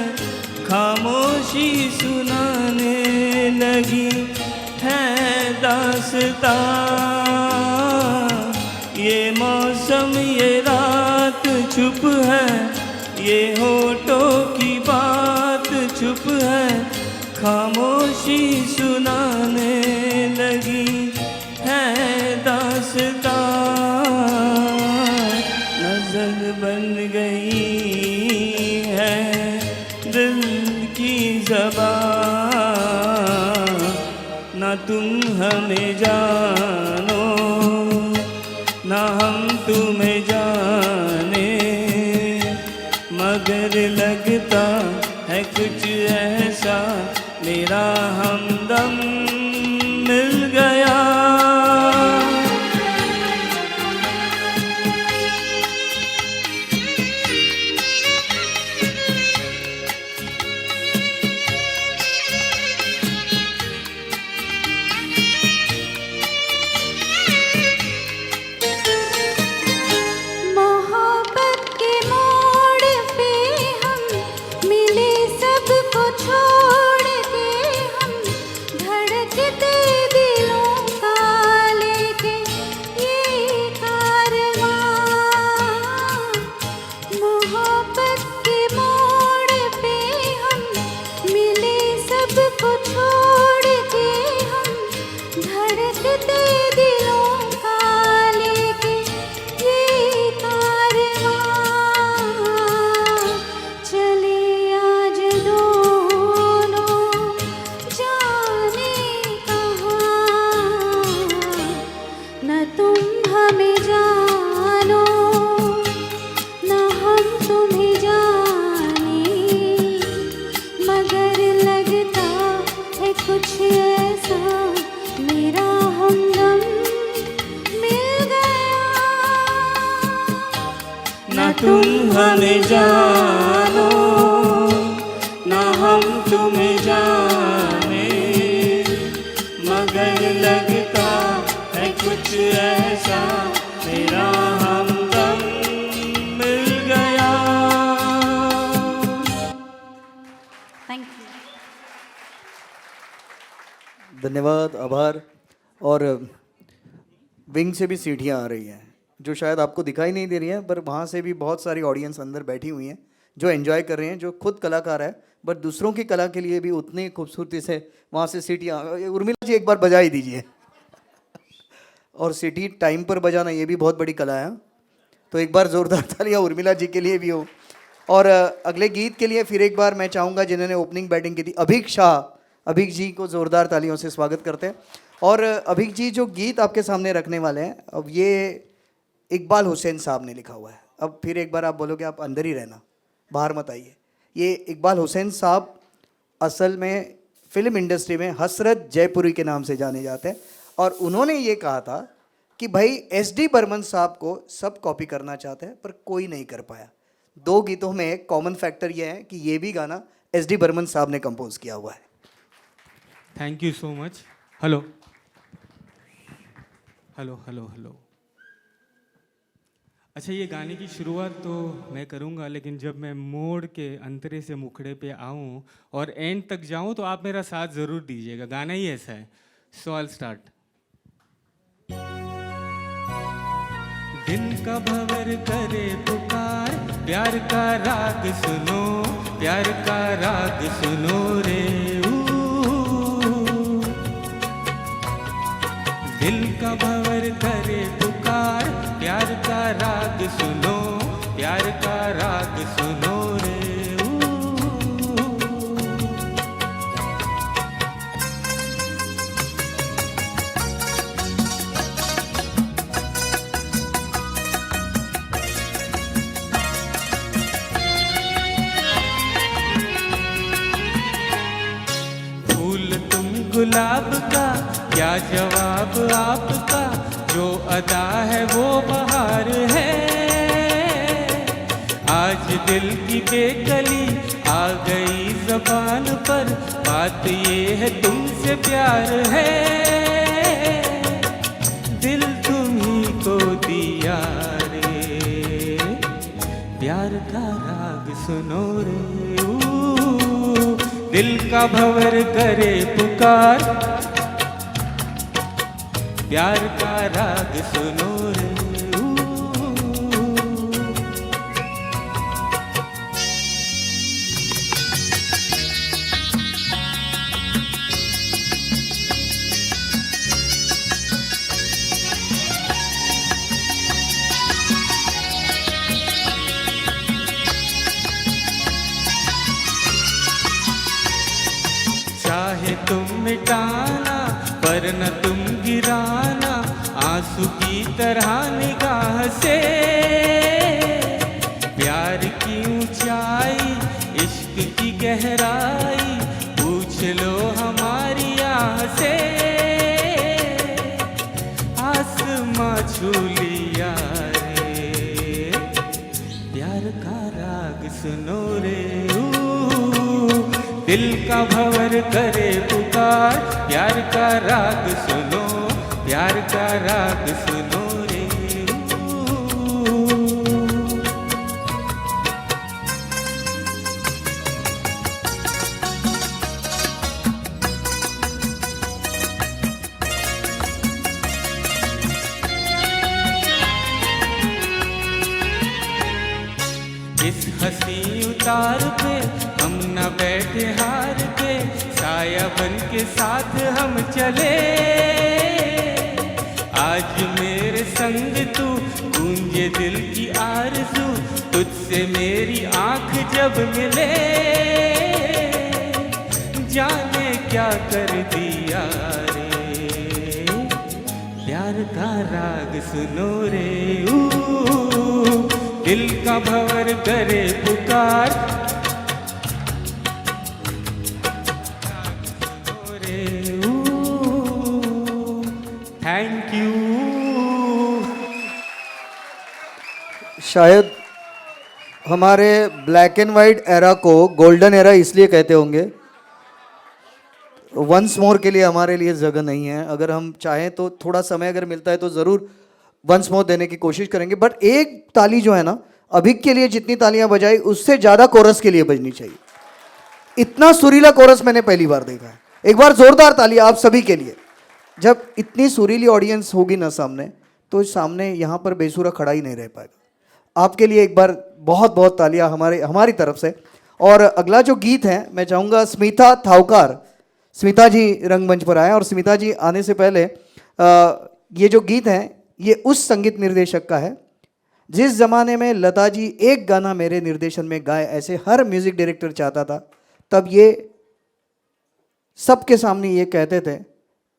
खामोशी सुनाने लगी है दास्तां। ये मौसम ये रात चुप है, ये होठों की बात चुप है, खामोशी सुनाने लगी है दास्तां। नज़र बन गई है दिल की ज़बान, ना तुम हमें जानो ना हम तुम्हें जाने, मगर लगता है कुछ ऐसा मेरा हमदम मिल गया। मोहब्बत के मोड़ पे हम मिले, सबको छोड़ के हम धड़कते दिलों का लेके ये कारवां। मोहब्बत के मोड़ पे हम मिले, सबको छोड़ के हम धड़कते दिलों का लेके ये कारवां। चले आज दोनों जाने कहाँ, न तुम हमें जानो न हम तुम्हें जाने, मगर लगता है कुछ ऐसा मेरा हमदम मिल गया। ना तुम हमें जानो ना हम तुम्हें जाने, मगर लगता है कुछ ऐसा मेरा हमदम मिल गया। Thank you. धन्यवाद, आभार। और विंग से भी सीढ़ियाँ आ रही हैं जो शायद आपको दिखाई नहीं दे रही हैं, पर वहाँ से भी बहुत सारी ऑडियंस अंदर बैठी हुई हैं जो एंजॉय कर रहे हैं, जो खुद कलाकार है बट दूसरों की कला के लिए भी उतनी खूबसूरती से वहाँ से सीटियाँ। उर्मिला जी एक बार बजा ही दीजिए। और सीटी टाइम पर बजाना ये भी बहुत बड़ी कला है, तो एक बार ज़ोरदार तालियाँ उर्मिला जी के लिए भी हो। और अगले गीत के लिए फिर एक बार मैं चाहूँगा जिन्होंने ओपनिंग बैटिंग की थी, अभिक शाह, अभिक जी को ज़ोरदार तालियों से स्वागत करते हैं। और अभिक जी जो गीत आपके सामने रखने वाले हैं, अब ये इकबाल हुसैन साहब ने लिखा हुआ है। अब फिर एक बार आप बोलोगे, आप अंदर ही रहना, बाहर मत आइए। ये इकबाल हुसैन साहब असल में फिल्म इंडस्ट्री में हसरत जयपुरी के नाम से जाने जाते हैं। और उन्होंने ये कहा था कि भाई एस.डी. बर्मन साहब को सब कॉपी करना चाहते हैं पर कोई नहीं कर पाया। 2 गीतों में एक कॉमन फैक्टर ये है कि ये भी गाना एस.डी. बर्मन साहब ने कंपोज किया हुआ है। Thank you so much. Hello hello hello hello. अच्छा, ये गाने की शुरुआत तो मैं करूँगा, लेकिन जब मैं मोड़ के अंतरे से मुखड़े पे आऊँ और एंड तक जाऊँ तो आप मेरा साथ ज़रूर दीजिएगा। गाना ही ऐसा है। सो आई स्टार्ट। दिल का भंवर करे पुकार, प्यार का राग सुनो, प्यार का राग सुनो रे दिल का भंवर करे पुकार, प्यार का राग सुनो, प्यार का राग सुनो रे गुलाब का क्या जवाब आपका, जो अदा है वो बहार है। आज दिल की बेकली आ गई ज़बान पर, बात ये है तुमसे प्यार है। दिल तुम्ही को दिया रे, प्यार का राग सुनो रे दिल का भंवर करे पुकार, प्यार का राग सुनो रे चाहे तुम मिटाना पर न तुम गिराना, आंसू की तरह निगाह से। प्यार की ऊंचाई, इश्क की गहराई, पूछ लो हमारी आह से। आसमां छू लिया रे, प्यार का राग सुनो रे दिल का भंवर करे पुकार, प्यार का राग सुनो, प्यार का राग सुनो रे इस हंसी उतार पे हम न बैठे हार के, साया बन के साथ हम चले। आज मेरे संग तू, गूंजे दिल की आरज़ू, तुझसे मेरी आंख जब मिले। जाने क्या कर दिया रे, प्यार का राग सुनो रे दिल का भंवर करे पुकार, थैंक यू। शायद हमारे ब्लैक एंड वाइट एरा को गोल्डन एरा इसलिए कहते होंगे। वंस मोर के लिए हमारे लिए जगह नहीं है। अगर हम चाहें तो थोड़ा समय अगर मिलता है तो ज़रूर वंस मोर देने की कोशिश करेंगे। बट एक ताली जो है ना, अभी के लिए जितनी तालियां बजाई उससे ज़्यादा कोरस के लिए बजनी चाहिए। इतना सुरीला कोरस मैंने पहली बार देखा है। एक बार जोरदार ताली आप सभी के लिए। जब इतनी सुरीली ऑडियंस होगी ना सामने, तो सामने यहाँ पर बेसुरा खड़ा ही नहीं रह पाएगा। आपके लिए एक बार बहुत बहुत तालियां हमारी तरफ से। और अगला जो गीत है, मैं चाहूँगा स्मिता थावकार, स्मिता जी रंगमंच पर आए। और स्मिता जी आने से पहले ये जो गीत है ये उस संगीत निर्देशक का है जिस ज़माने में लता जी एक गाना मेरे निर्देशन में गाए, ऐसे हर म्यूज़िक डायरेक्टर चाहता था। तब ये सबके सामने ये कहते थे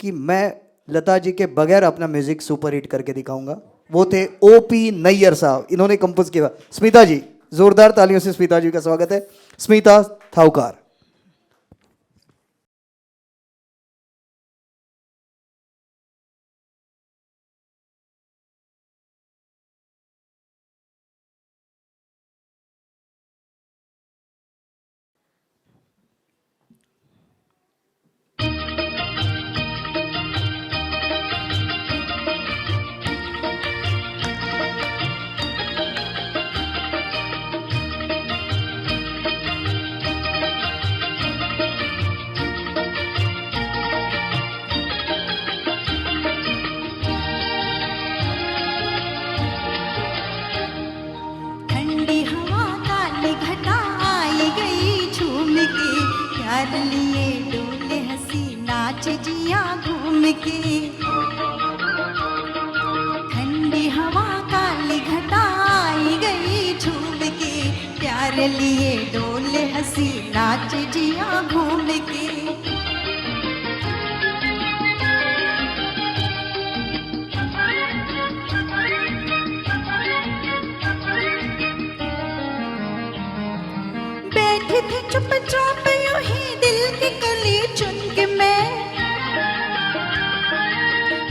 कि मैं लता जी के बगैर अपना म्यूज़िक सुपर हिट करके दिखाऊंगा। वो थे O.P. नैयर साहब, इन्होंने कंपोज किया। स्मिता जी, जोरदार तालियों से स्मिता जी का स्वागत है। स्मिता थावकार। प्यार लिए डोले हंसी नाच जिया घूम के, ठंडी हवा काली घटा आई गई झूम के, प्यार लिए डोले हंसी नाच जिया घूम के। बैठी थी चुपचाप यूं ही दिल की कली चुन के मैं,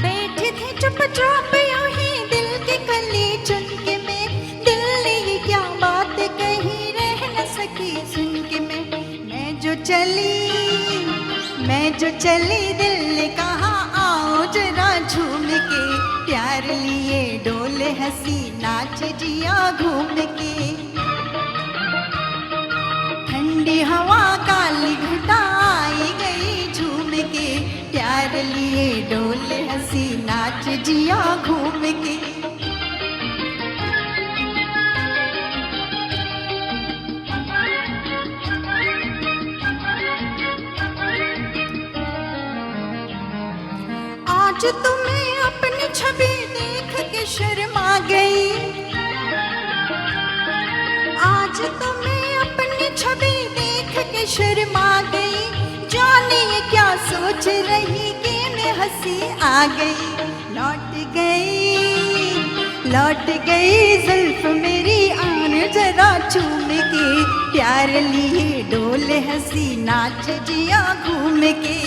बैठी थी चुपचाप यूं ही दिल की कली चुन के मैं, दिल ने ये क्या बात कही रह न सकी सुन के मैं जो चली दिल ने कहा आओ जरा झूम के, प्यार लिए डोले हंसी नाच जिया घूम के, ठंडी हवा काली घटा आई गई झूम के, प्यार लिए डोले हंसी नाच जिया घूम के। आज तुम्हें अपनी छवि देख के शर्मा गई, आज तुम्हें अपनी छवि देख के शर्मा गई, जाने ये क्या सोच रही कि मैं हंसी आ गई, लौट गई जुल्फ मेरी आन जरा चूम के, प्यार लिए डोले हंसी नाच जिया घूम के,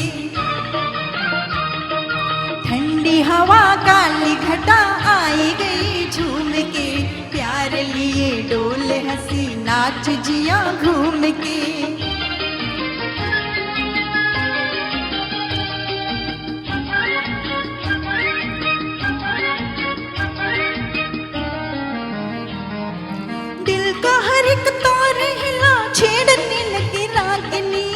ठंडी हवा काली घटा आई गई झूम के, प्यार लिए डोले हंसी नाच जिया घूम के। दिल का हर एक तार हिला छेड़ने लगी रागिनी,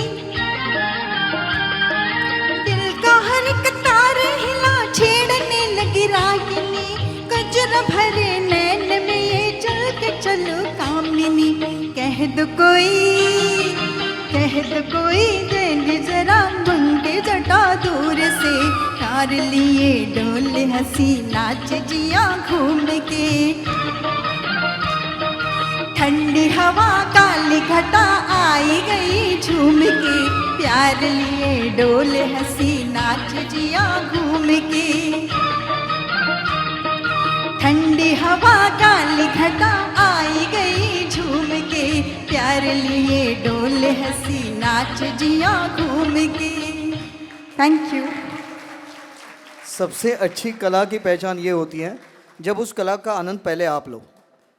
दिल का हर एक तार हिला छेड़ने लगी रागिनी, गजरा भरे नैन में ये चल के चलो कामिनी, कह दो कोई देने जरा मंगे जटा दूर से, कार लिए डोले हंसी नाच जिया घूम के, ठंडी हवा काली घटा आई गई झूम के, प्यार लिए डोले हंसी नाच जिया घूम के, ठंडी हवा काली घटा आई गई झूम के, प्यार लिए डोले हंसी नाच जिया घूम के। Thank you. सबसे अच्छी कला की पहचान ये होती है जब उस कला का आनंद पहले आप लो।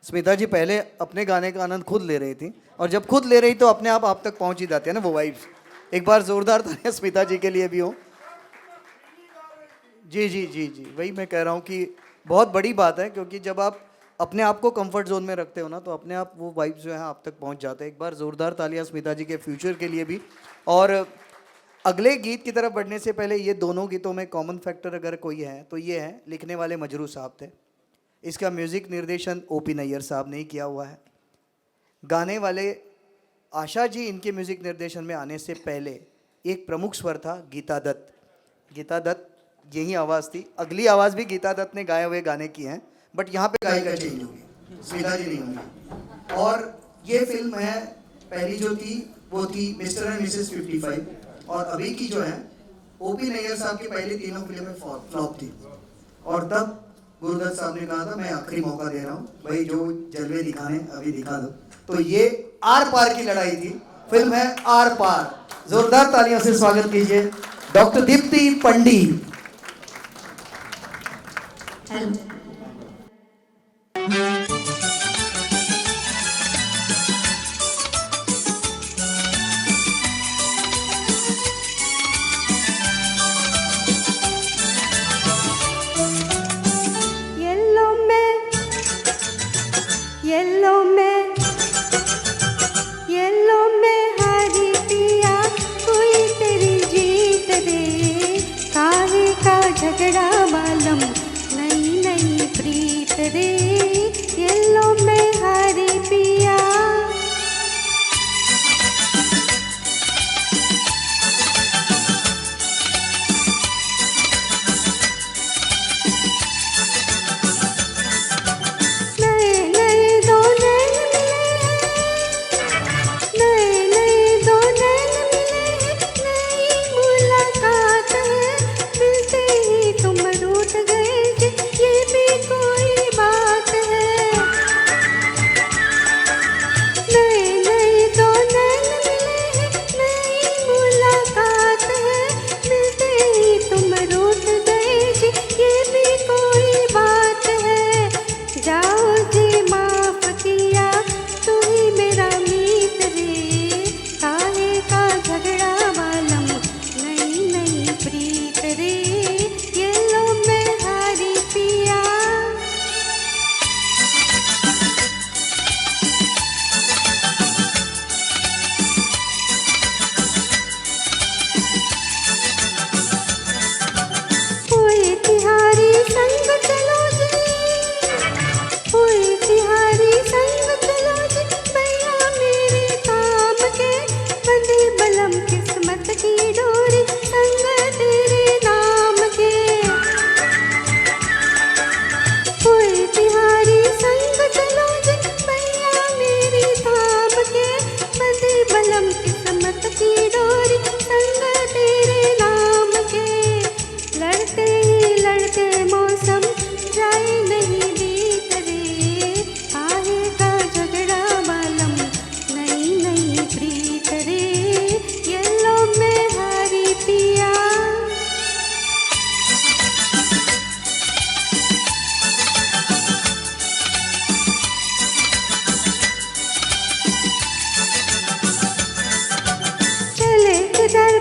स्मिता जी पहले अपने गाने का आनंद खुद ले रही थी, और जब खुद ले रही तो अपने आप तक पहुंच ही जाते हैं ना वो वाइब्स। एक बार जोरदार तालियां स्मिता जी के लिए भी हो। जी जी जी जी, वही मैं कह रहा हूँ कि बहुत बड़ी बात है, क्योंकि जब आप अपने आप को कंफर्ट जोन में रखते हो ना, तो अपने आप वो वाइब्स जो है आप तक पहुँच जाते हैं। एक बार जोरदार तालियां स्मिता जी के फ्यूचर के लिए भी। और अगले गीत की तरफ बढ़ने से पहले ये दोनों गीतों में कॉमन फैक्टर अगर कोई है तो ये है, लिखने वाले मजरू साहब थे, इसका म्यूज़िक निर्देशन ओपी नैयर साहब ने किया हुआ है। गाने वाले आशा जी, इनके म्यूज़िक निर्देशन में आने से पहले एक प्रमुख स्वर था गीता दत्त। गीता दत्त यही आवाज़ थी, अगली आवाज़ भी गीता दत्त ने गाए हुए गाने की हैं, बट यहाँ पे गायिका चेंज होगी, स्मिता जी नहीं होंगी। और ये फिल्म है, पहली जो थी वो थी मिस्टर एंड मिसेस 55, और अभी की जो है ओपी नैयर साहब की पहली तीनों फिल्में फ्लॉप थी। और तब गुरुदत्त साहब ने कहा था मैं आखिरी मौका दे रहा हूँ भाई, जो जलवे दिखाने अभी दिखा दो। तो ये आर पार की लड़ाई थी, फिल्म है आर पार। जोरदार तालियों से स्वागत कीजिए डॉक्टर दीप्ति पंडित। येलो में हारी पिया कोई तेरी जीत दे, काहे का झगड़ा बालम नई नई प्रीत रे। येलो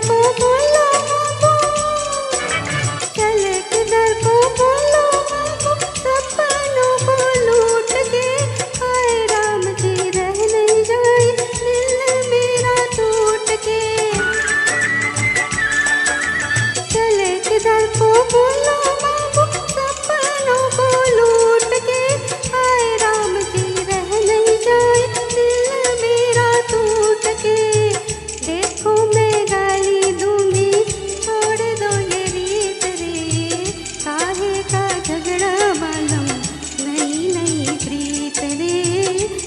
को बोलो बाबू, चले किधर को बोलो बाबू, सपनों को लूट के हाय राम जी रह नहीं जाए दिल मेरा टूट के। चले किधर को बोलो बाबू, सपनों को लूट के हाय राम जी रह नहीं जाए दिल मेरा टूट के। देखो मैं गाली दूंगी छोड़ दो ये रीत रे, काहे का झगड़ा मालूम नई नई प्रीत रे।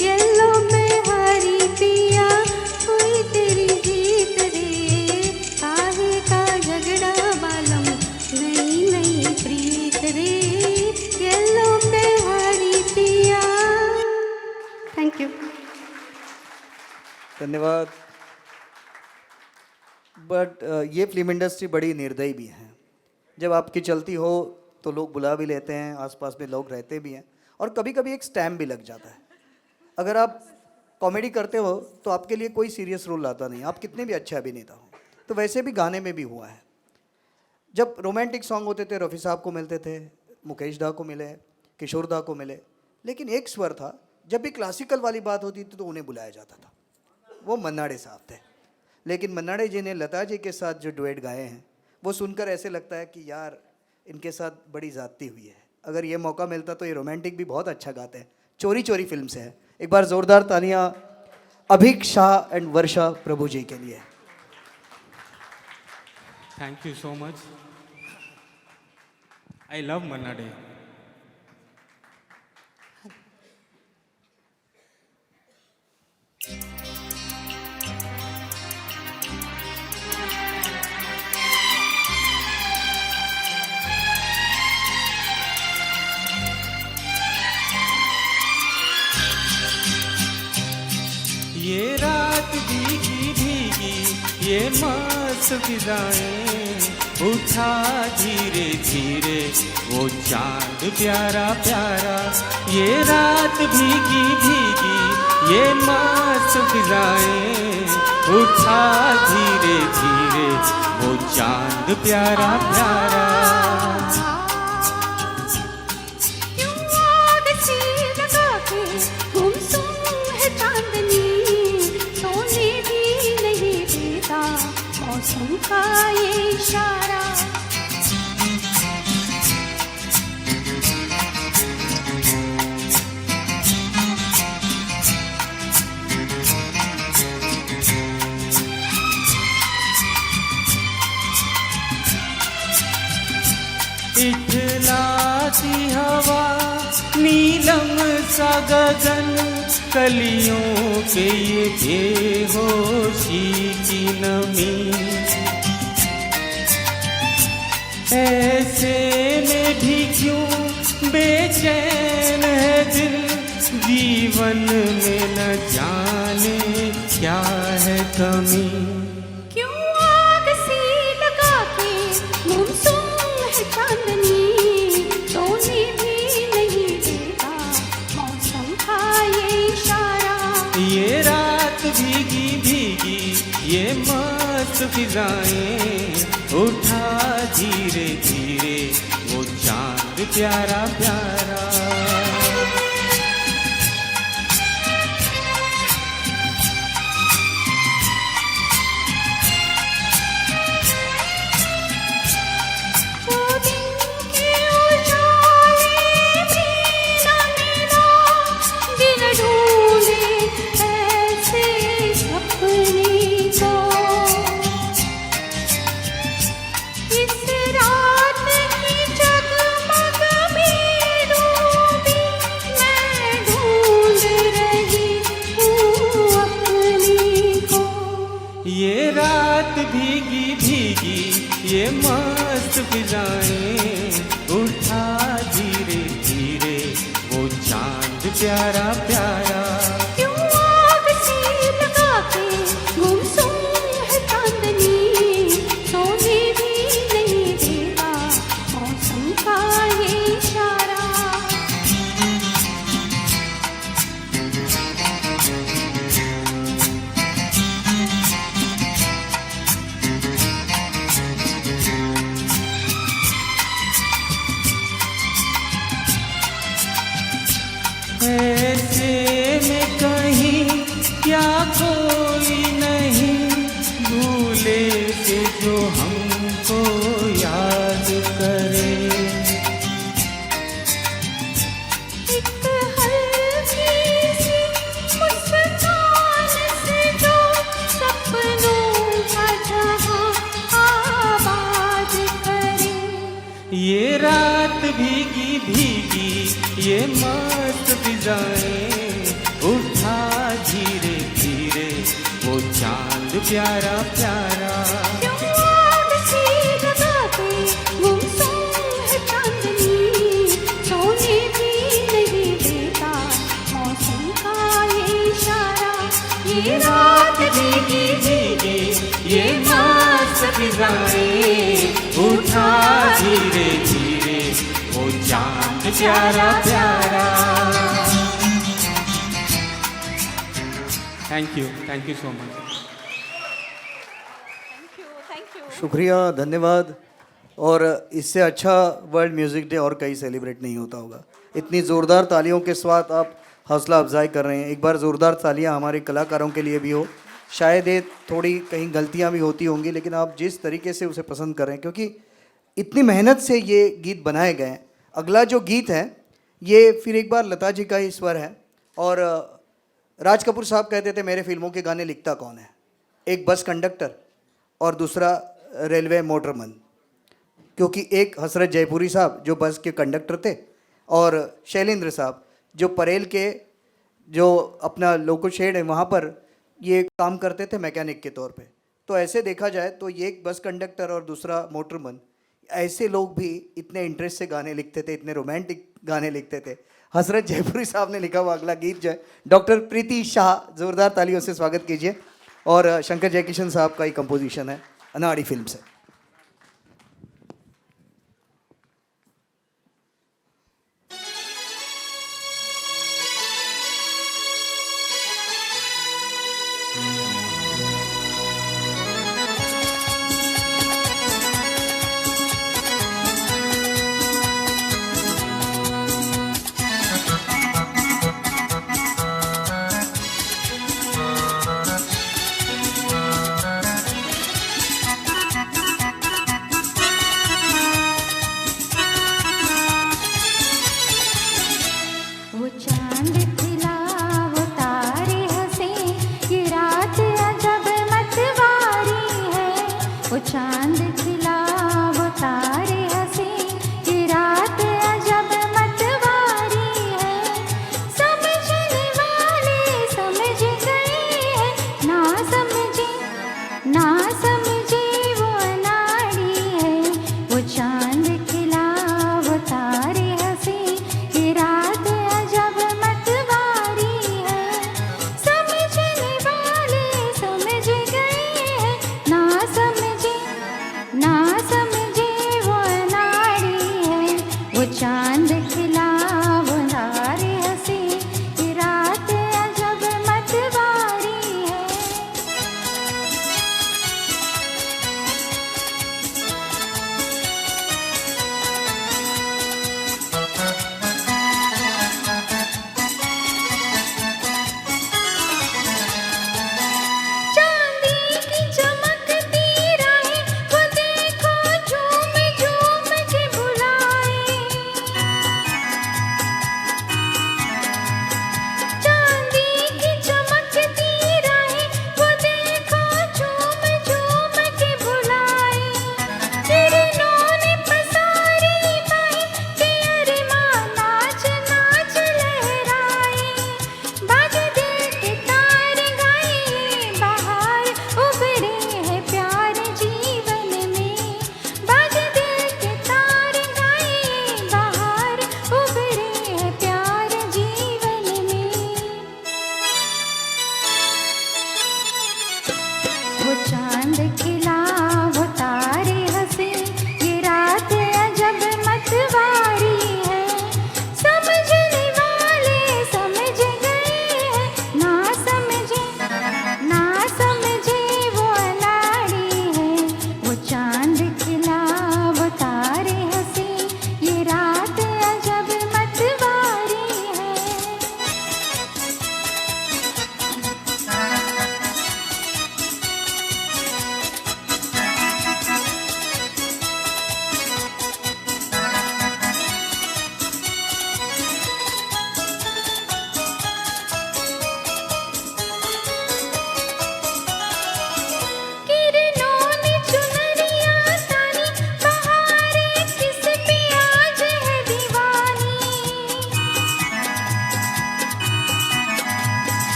येलो में हारी पिया हुई तेरी जीत रे, काहे का झगड़ा मालूम नई नई प्रीत रे। येलो में हारी पिया। Thank you. धन्यवाद। बट ये फिल्म इंडस्ट्री बड़ी निर्दयी भी है। जब आपकी चलती हो तो लोग बुला भी लेते हैं, आसपास में लोग रहते भी हैं, और कभी कभी एक स्टैम्प भी लग जाता है। अगर आप कॉमेडी करते हो तो आपके लिए कोई सीरियस रोल आता नहीं, आप कितने भी अच्छे अभिनेता हो। तो वैसे भी गाने में भी हुआ है। जब रोमांटिक सॉन्ग होते थे, रफ़ी साहब को मिलते थे, मुकेश दा को मिले, किशोर दा को मिले, लेकिन एक स्वर था, जब भी क्लासिकल वाली बात होती थी तो उन्हें बुलाया जाता था, वो मन्नाडे साहब थे। लेकिन मन्नाडे जी ने लता जी के साथ जो डुएट गाए हैं वो सुनकर ऐसे लगता है कि यार इनके साथ बड़ी ज़्यादती हुई है। अगर ये मौका मिलता तो ये रोमांटिक भी बहुत अच्छा गाते हैं। चोरी चोरी फिल्म से है। एक बार ज़ोरदार तालियां अभिक शाह एंड वर्षा प्रभु जी के लिए। Thank you so much. I love Manna day. ये रात भीगी भीगी ये मस्त फिजाएं, उठा धीरे धीरे वो चांद प्यारा प्यारा। ये रात भीगी भीगी ये मस्त फिजाएं, उठा धीरे धीरे वो चांद प्यारा प्यारा। मौसम का ये इशारा। इठलाती हवा नीलम सा गगन, कलियों पे ये बेहोशी की नमी। ऐसे में भी क्यों बेचैन है दिल, जीवन में न जाने क्या है कमी। क्यों आग सी लगा के गुमसुम है चांदनी, सोने भी नहीं देता मौसम का ये इशारा। ये रात भीगी भीगी ये मस्त फिजाएं, उठा धीरे धीरे वो चांद प्यारा प्यारा। ये रात भीगी भीगी ये मस्त फिजाएं, उठा धीरे धीरे वो चांद प्यारा प्यारा। क्यों आग सी लगा के गुमसुम है चांदनी, सोने भी नहीं देता मौसम का ये इशारा। ये मस्त फिजाएं, उठा धीरे धीरे वो चांद प्यारा प्यारा। क्यों आग सी लगाते गुमसुम है चांदनी, सोने भी नहीं देता मौसम का ये इशारा। ये रात भीगी भीगी ये मस्त फिजाएं, उठा धीरे धीरे वो चांद प्यारा प्यारा। Thank you so much. शुक्रिया, धन्यवाद। और इससे अच्छा वर्ल्ड म्यूज़िक डे और कहीं सेलिब्रेट नहीं होता होगा। इतनी ज़ोरदार तालियों के साथ आप हौसला अफजाई कर रहे हैं। एक बार ज़ोरदार तालियां हमारे कलाकारों के लिए भी हो। शायद ये थोड़ी कहीं गलतियां भी होती होंगी, लेकिन आप जिस तरीके से उसे पसंद कर रहे हैं, क्योंकि इतनी मेहनत से ये गीत बनाए गए हैं। अगला जो गीत है ये फिर एक बार लता जी का ही स्वर है। और राज कपूर साहब कहते थे मेरे फिल्मों के गाने लिखता कौन है, एक बस कंडक्टर और दूसरा रेलवे मोटरमैन। क्योंकि एक हसरत जयपुरी साहब जो बस के कंडक्टर थे और शैलेंद्र साहब जो परेल के जो अपना लोको शेड है वहाँ पर ये काम करते थे मैकेनिक के तौर पे। तो ऐसे देखा जाए तो ये एक बस कंडक्टर और दूसरा मोटरमैन, ऐसे लोग भी इतने इंटरेस्ट से गाने लिखते थे, इतने रोमांटिक गाने लिखते थे। हसरत जयपुरी साहब ने लिखा हुआ अगला गीत जो है डॉक्टर प्रीति शाह, ज़ोरदार तालियों से स्वागत कीजिए। और शंकर जयकिशन साहब का ही कंपोजिशन है, अनाड़ी फिल्म से।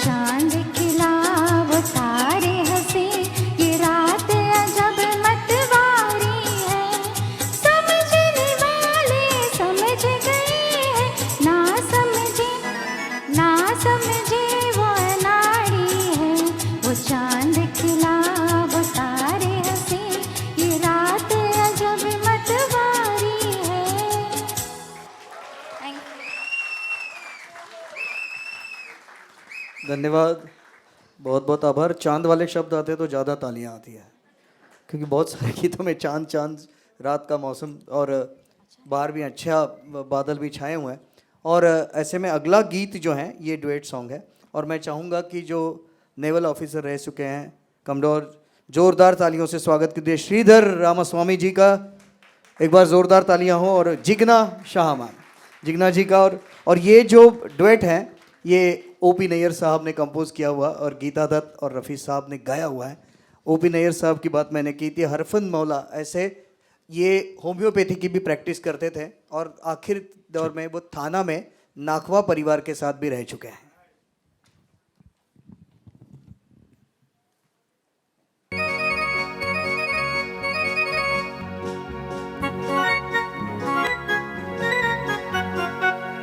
चांद खिला वो तारे हंसे, ये रात अजब मतवारी है। समझने वाले समझ गए हैं, ना समझे वो अनाड़ी है। वो चांद खिला वो तारे हंसे, ये रात अजब मतवारी है। Thank you. धन्यवाद, बहुत बहुत आभार। चांद वाले शब्द आते तो ज़्यादा तालियां आती है, क्योंकि बहुत सारे गीतों में चांद चांद, रात का मौसम और बाहर भी अच्छा बादल भी छाए हुए हैं। और ऐसे में अगला गीत जो है ये डुएट सॉन्ग है, और मैं चाहूँगा कि जो नेवल ऑफिसर रह चुके हैं कमडोर, जोरदार तालियों से स्वागत कीजिए श्रीधर रामास्वामी जी का। एक बार ज़ोरदार तालियां हो। और जिग्ना शाह मैम, जिग्ना जी का। और ये जो डुएट है ये ओपी नैयर साहब ने कंपोज किया हुआ और गीता दत्त और रफ़ी साहब ने गाया हुआ है। ओपी नैयर साहब की बात मैंने की थी, हरफंद मौला ऐसे ये होम्योपैथी की भी प्रैक्टिस करते थे, और आखिर दौर में वो थाना में नाखवा परिवार के साथ भी रह चुके हैं।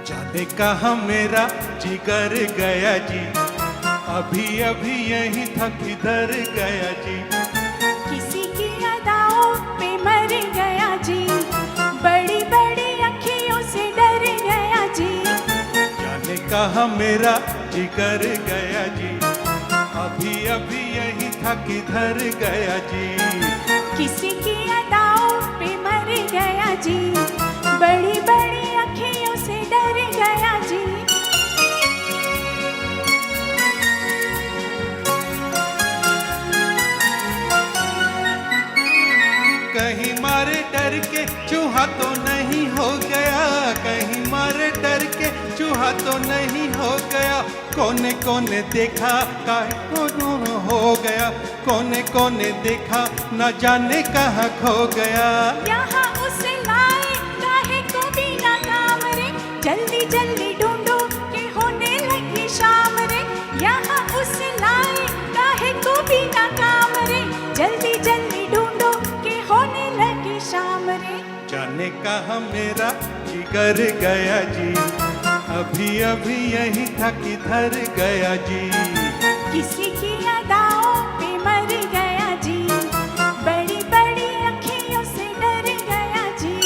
जाने कहाँ मेरा जिगर गया जी, अभी अभी यहीं था किधर गया जी। किसी की अदाओं पे मर गया जी, बड़ी बड़ी अखियों से डर गया जी। जाने कहाँ मेरा जिगर गया जी, अभी अभी यहीं था किधर गया जी। किसी की अदाओं पे मर गया जी, बड़ी बड़ी अखियों से डर गया जी। कहीं मारे डर के चूहा तो नहीं हो गया, कहीं मारे डर के चूहा तो नहीं हो गया। कोने कोने देखा काहे को हो गया, कोने कोने देखा न जाने कहाँ खो गया। यहाँ उसे लाए काहे को बिना काम रे, जल्दी जल्दी ढूंढो के होने लगी शाम रे। यहाँ उसे लाए काहे को बिना काम रे, जल्दी जल्दी ढूंढो के होने लगी शाम रे। जाने कहाँ मेरा जिगर गया जी, अभी अभी यहीं था किधर गया जी। किसी की अदाओं पे मर गया जी, बड़ी बड़ी अखियों से डर गया जी।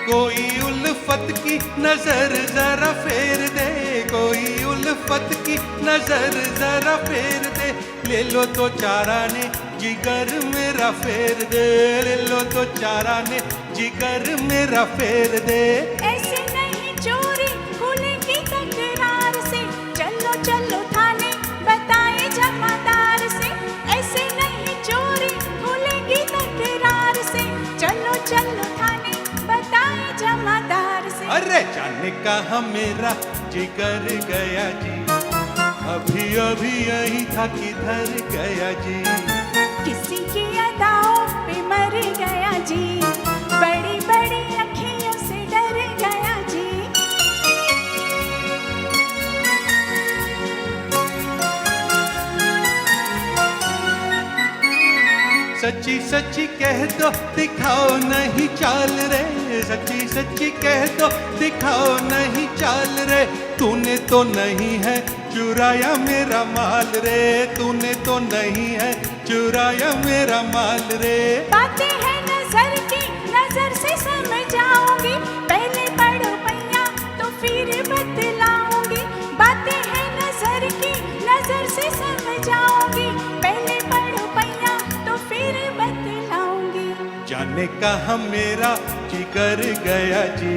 कोई उल्फत की नजर जरा फेर दे, कोई उल्फत की नजर जरा फेर दे। ले लो तो चारा ने जिगर मेरा फेर दे, ले लो तो चारा ने जिगर मेरा फेर दे। ऐसे नहीं चोरी खुलेगी तकरार से, चलो चलो थाने बताए जमादार से। ऐसे नहीं चोरी खुलेगी तकरार से, चलो चलो थाने बताए जमादार से। अरे जाने कहाँ मेरा जिगर गया जी, अभी अभी यहीं था किधर गया जी। किसी की अदाओं पे मर गया जी, बड़ी बड़ी अखियों से डर गया जी। सच्ची सच्ची कह दो दिखाओ नहीं चाल रे, सच्ची सच्ची कह दो दिखाओ नहीं चाल रे। तूने तो नहीं है चुराया मेरा माल रे, तूने तो नहीं है चुराया मेरा माल रे। बातें हैं नजर की, नजर से समझाऊंगी, पहले पढ़ो पैया तो फिर बतलाऊंगी। बातें हैं नजर की, नजर से समझाऊंगी, पहले पढ़ो पैया तो फिर बतलाऊंगी। जाने कहाँ मेरा जिगर गया जी,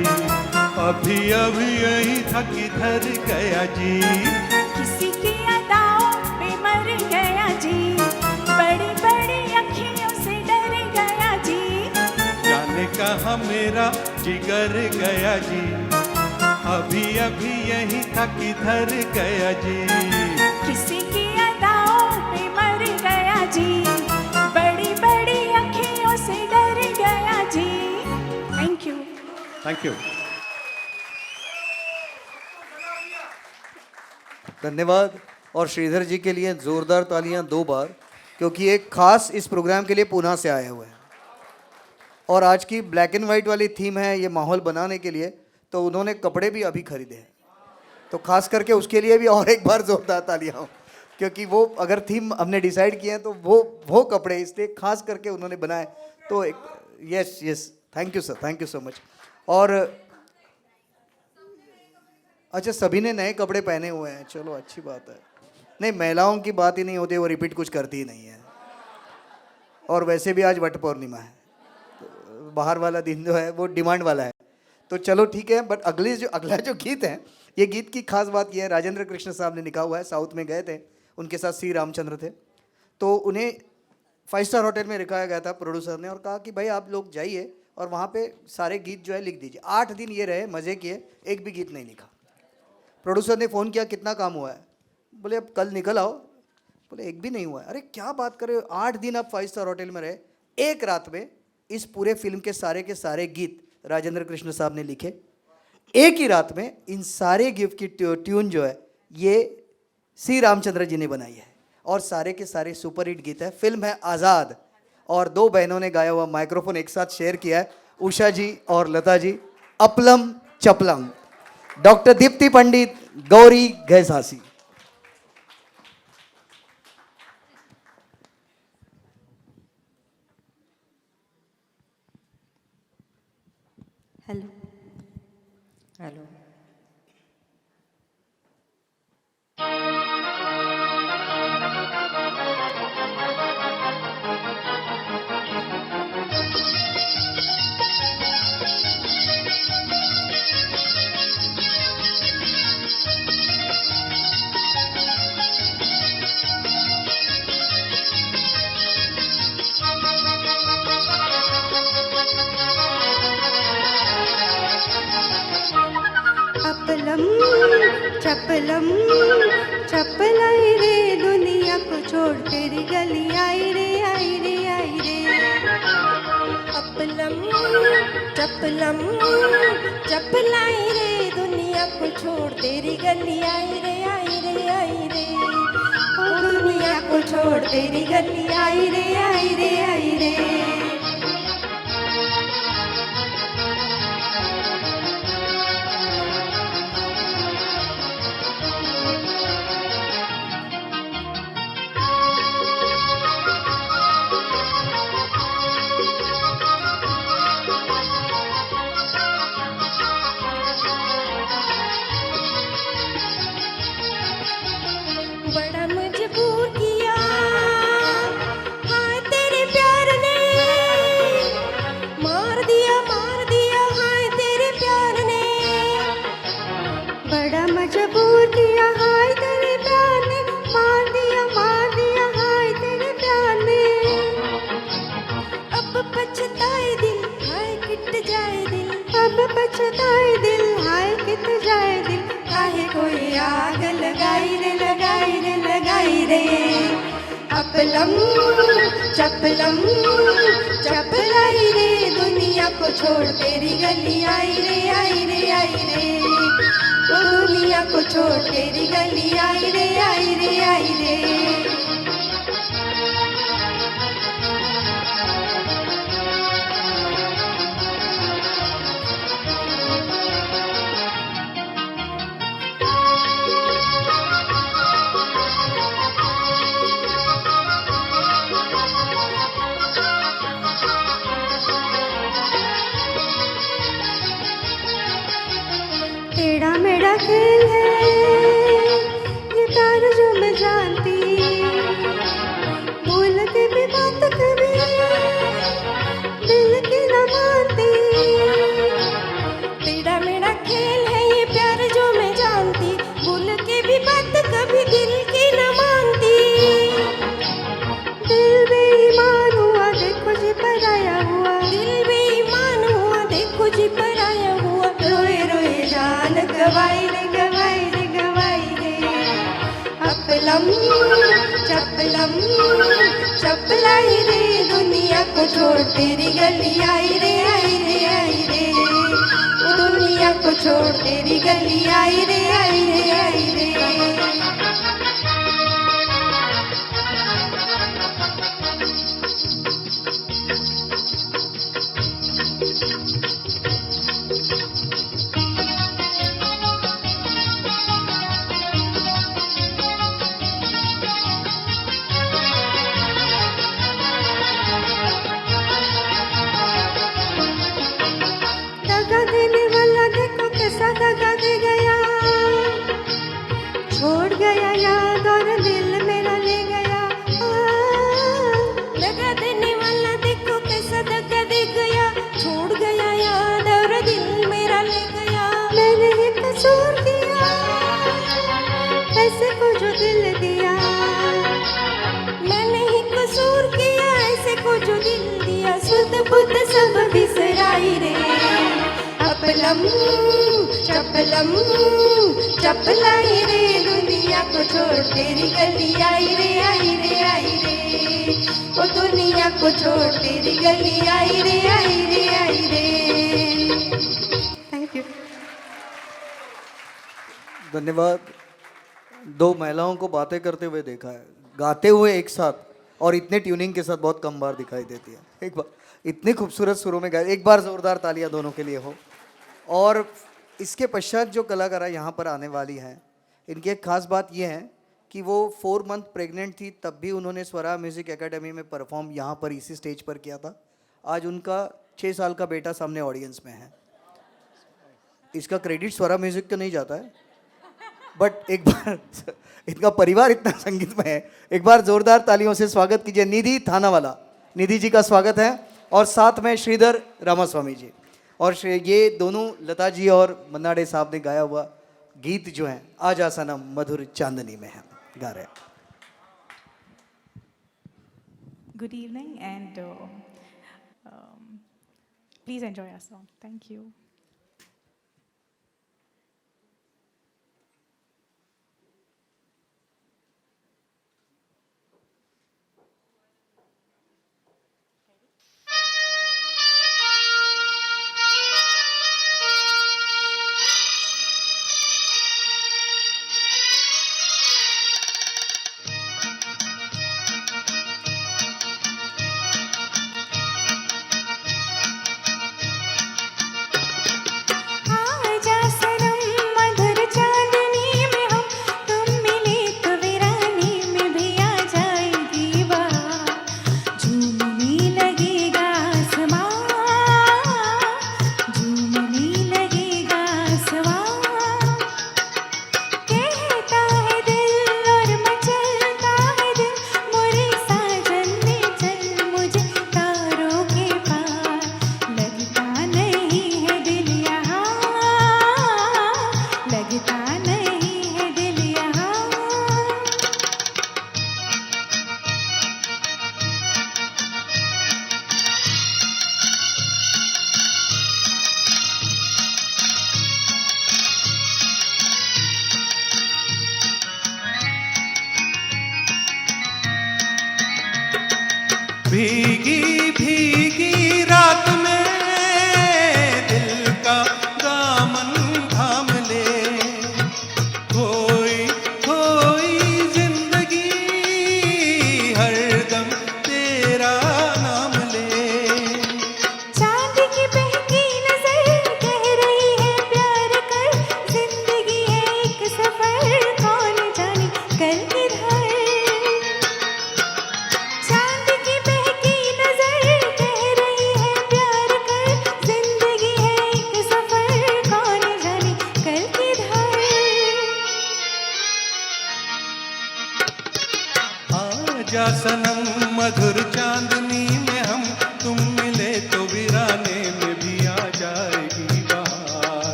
अभी अभी यहीं था किधर गया जी। किसी की अदाओं पे मर गया जी, बड़ी बड़ी अखियों से डर गया जी। जाने कहाँ मेरा जिगर गया जी, अभी अभी यहीं था किधर गया जी। किसी की अदाओं पे मर गया जी, बड़ी बड़ी अखियों से डर गया जी। Thank you. धन्यवाद। और श्रीधर जी के लिए जोरदार तालियां 2 बार, क्योंकि एक खास इस प्रोग्राम के लिए पुणे से आए हुए हैं और आज की ब्लैक एंड वाइट वाली थीम है ये माहौल बनाने के लिए, तो उन्होंने कपड़े भी अभी खरीदे हैं, तो खास करके उसके लिए भी और एक बार जोरदार तालियां हो, क्योंकि वो अगर थीम हमने डिसाइड किए हैं तो वो कपड़े इसलिए खास करके उन्होंने बनाए। तो एक yes thank you sir, thank you so much. और अच्छा, सभी ने नए कपड़े पहने हुए हैं, चलो अच्छी बात है। नहीं, महिलाओं की बात ही नहीं होती, वो रिपीट कुछ करती ही नहीं है। और वैसे भी आज वट पूर्णिमा है, तो बाहर वाला दिन जो है वो डिमांड वाला है, तो चलो ठीक है। बट अगला जो गीत है, ये गीत की खास बात ये है, राजेंद्र कृष्ण साहब ने लिखा हुआ है, साउथ में गए थे, उनके साथ सी रामचंद्र थे, तो उन्हें 5 स्टार होटल में रखाया गया था प्रोड्यूसर ने, और कहा कि भाई आप लोग जाइए और वहाँ पे सारे गीत जो है लिख दीजिए। 8 दिन ये रहे, मज़े किए, एक भी गीत नहीं लिखा। प्रोड्यूसर ने फ़ोन किया, कितना काम हुआ है? बोले अब कल निकल आओ। बोले एक भी नहीं हुआ है। अरे क्या बात कर रहे हो, 8 दिन आप 5 स्टार होटल में रहे, एक रात में इस पूरे फिल्म के सारे गीत राजेंद्र कृष्ण साहब ने लिखे। एक ही रात में इन सारे गीत की ट्यून जो है ये सी रामचंद्र जी ने बनाई है, और सारे के सारे सुपर हिट गीत है। फिल्म है आज़ाद, और 2 बहनों ने गाया हुआ माइक्रोफोन एक साथ शेयर किया है, उषा जी और लता जी। अपलम चपलम, डॉक्टर दीप्ति पंडित, गौरी गैसासी। Hello hello. अपलम चपलम चपलाई रे, दुनिया को छोड़ तेरी गली आई रे आई रे आई रे। अपलम चपलम चपलाई रे, दुनिया को छोड़ तेरी गली आई रे आई रे आई रे। ओ दुनिया को छोड़ तेरी गली आई रे आई रे आई रे। बड़ा मजबूर किया हाय तेरे प्यार ने, मार दिया हाय तेरे प्यार ने। बड़ा मजबूर किया हाय तेरे प्यार ने, मार दिया हाय तेरे प्यार ने। अब पछताए दिल हाय किट जाए दिल, अब पछताए दिल हाय किट जाए दिल। काहे कोई आग लगाई रे लगाई रे लगाई रे। अपलम चपलम चपलाई रे, दुनिया को छोड़ तेरी गली आई रे आई रे आई रे। ओ दुनिया को छोड़ तेरी गली आई रे आई रे आई रे। टेढ़ा मेढ़ा खेल है ये तार जो मैं जानती, भूल के भी बात कभी दिल की न मानती। टेढ़ा मेढ़ा खेल है ये प्यार जो मैं जानती, भूल के भी बात कभी दिल की न मानती। दिल बेईमान हुआ देखो जी पराया हुआ, दिल बेईमान हुआ देखो जी पराया हुआ। रोए रोए जान गवाई रे गवाई रे गवाई रे। अपलम चपलम चपलाई रे, दुनिया को छोड़ तेरी गली आई रे आई रे आई रे। दुनिया को छोड़ तेरी गली आई रे आई रे आई रे। दगा देने वाला देखो कैसा दगा दे गया, छोड़ गया याद और दिल मेरा ले गया। दगा देने वाला देखो कैसा दगा दे गया, छोड़ गया याद और दिल मेरा ले गया। मैंने ही कसूर किया ऐसे को जो दिल दिया, मैंने ही कसूर किया ऐसे को जो दिल दिया। सुध बुध सब बिसराई रे, अपलम चपलम चपलाई रे, दुनिया को छोड़ तेरी गली आई रे आई रे आई रे। ओ दुनिया को छोड़ तेरी गली आई रे आई रे आई रे। Thank you. धन्यवाद। दो महिलाओं को बातें करते हुए देखा है, गाते हुए एक साथ और इतने ट्यूनिंग के साथ बहुत कम बार दिखाई देती है। एक बार इतनी खूबसूरत सुरों में गाए, एक बार जोरदार तालियां दोनों के लिए हो। और इसके पश्चात जो कलाकार यहाँ पर आने वाली हैं, इनकी एक खास बात यह है कि वो 4 मंथ प्रेग्नेंट थी, तब भी उन्होंने स्वरा म्यूज़िक एकेडमी में परफॉर्म यहाँ पर इसी स्टेज पर किया था। आज उनका 6 साल का बेटा सामने ऑडियंस में है। इसका क्रेडिट स्वरा म्यूज़िक को नहीं जाता है, बट एक बार इनका परिवार इतना संगीत में है, एक बार जोरदार तालियों से स्वागत कीजिए निधि थानावाला। निधि जी का स्वागत है और साथ में श्रीधर रामास्वामी जी। और ये दोनों लता जी और मन्नाडे साहब ने गाया हुआ गीत जो है आज सनम मधुर चांदनी में है, गा रहे हैं। Good evening and please enjoy our song. Thank you.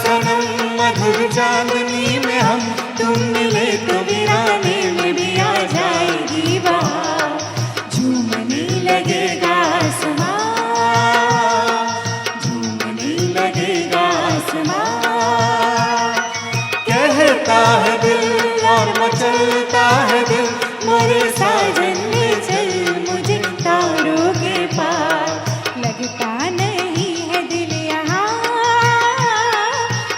सनम मधुर चांदनी में हम तुम मिले तो वीराने में भी आ जाएगी बहार झूमने लगेगा आसमां झूमने लगेगा आसमां कहता है दिल और मचलता है दिल मोरे साजन ले चल मुझे तारों के पार लगता नहीं है दिल यहाँ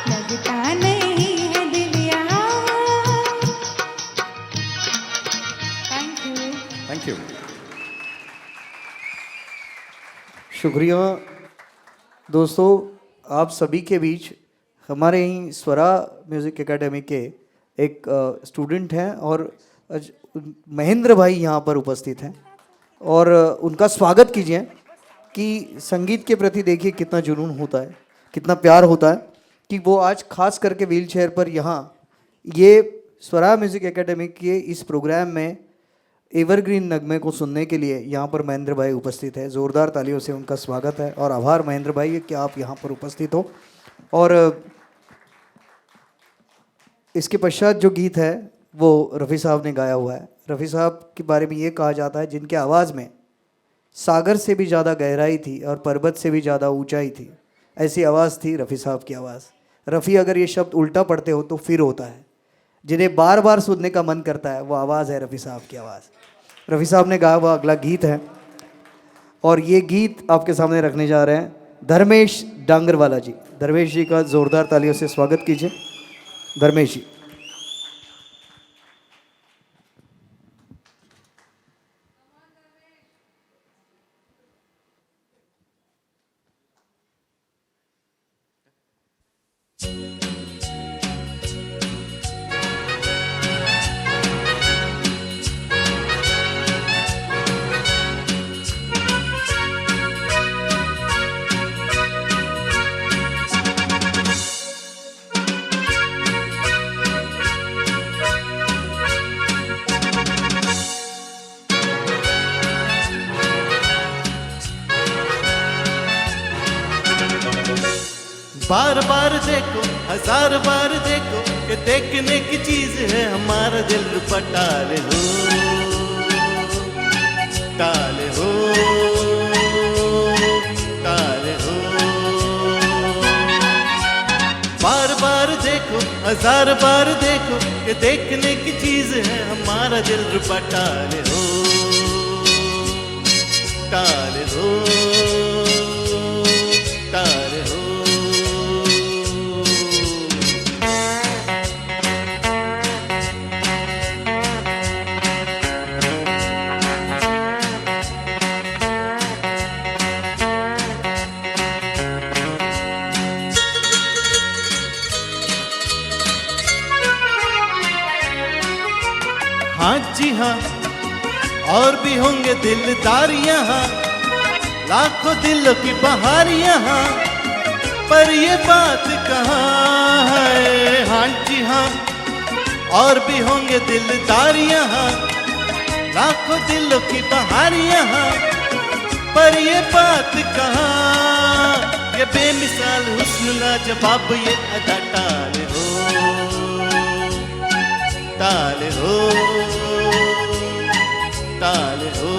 लगता नहीं है दिल यहाँ थैंक यू थैंक यू। शुक्रिया दोस्तों, आप सभी के बीच हमारे ही स्वरा म्यूज़िक एकेडमी के एक स्टूडेंट हैं और महेंद्र भाई यहाँ पर उपस्थित हैं और उनका स्वागत कीजिए कि संगीत के प्रति देखिए कितना जुनून होता है, कितना प्यार होता है कि वो आज खास करके व्हील चेयर पर यहाँ ये स्वरा म्यूज़िक एकेडमी के इस प्रोग्राम में एवरग्रीन नगमे को सुनने के लिए यहाँ पर महेंद्र भाई उपस्थित है। ज़ोरदार तालियों से उनका स्वागत है और आभार महेंद्र भाई कि आप यहाँ पर उपस्थित हो। और इसके पश्चात जो गीत है वो रफ़ी साहब ने गाया हुआ है। रफ़ी साहब के बारे में ये कहा जाता है जिनके आवाज़ में सागर से भी ज़्यादा गहराई थी और पर्वत से भी ज़्यादा ऊंचाई थी, ऐसी आवाज़ थी रफ़ी साहब की आवाज़। रफ़ी अगर ये शब्द उल्टा पढ़ते हो तो फिर होता है, जिन्हें बार बार सुनने का मन करता है वो आवाज़ है रफ़ी साहब की आवाज़। रफ़ी साहब ने गाया हुआ अगला गीत है और ये गीत आपके सामने रखने जा रहे हैं धर्मेश डांगरवाला जी। धर्मेश जी का ज़ोरदार तालियों से स्वागत कीजिए। धर्मेश जी। बार बार देखो हजार बार देखो कि देखने की चीज है हमारा दिल पटाले हो टाले हो टाले हो। बार बार देखो हजार बार देखो कि देखने की चीज है हमारा दिल पटाले हो टाले हो टाले हो। हाँ जी हाँ, और भी होंगे दिलदार यहाँ, लाखों दिलों की बहार यहाँ, पर ये बात कहाँ है। हाँ जी हाँ, और भी होंगे दिलदार यहाँ, लाखों दिलों की बहार यहाँ, पर ये बात कहाँ। ये बेमिसाल हुस्न लाजवाब ये अदा टाले हो टाले हो टाले हो।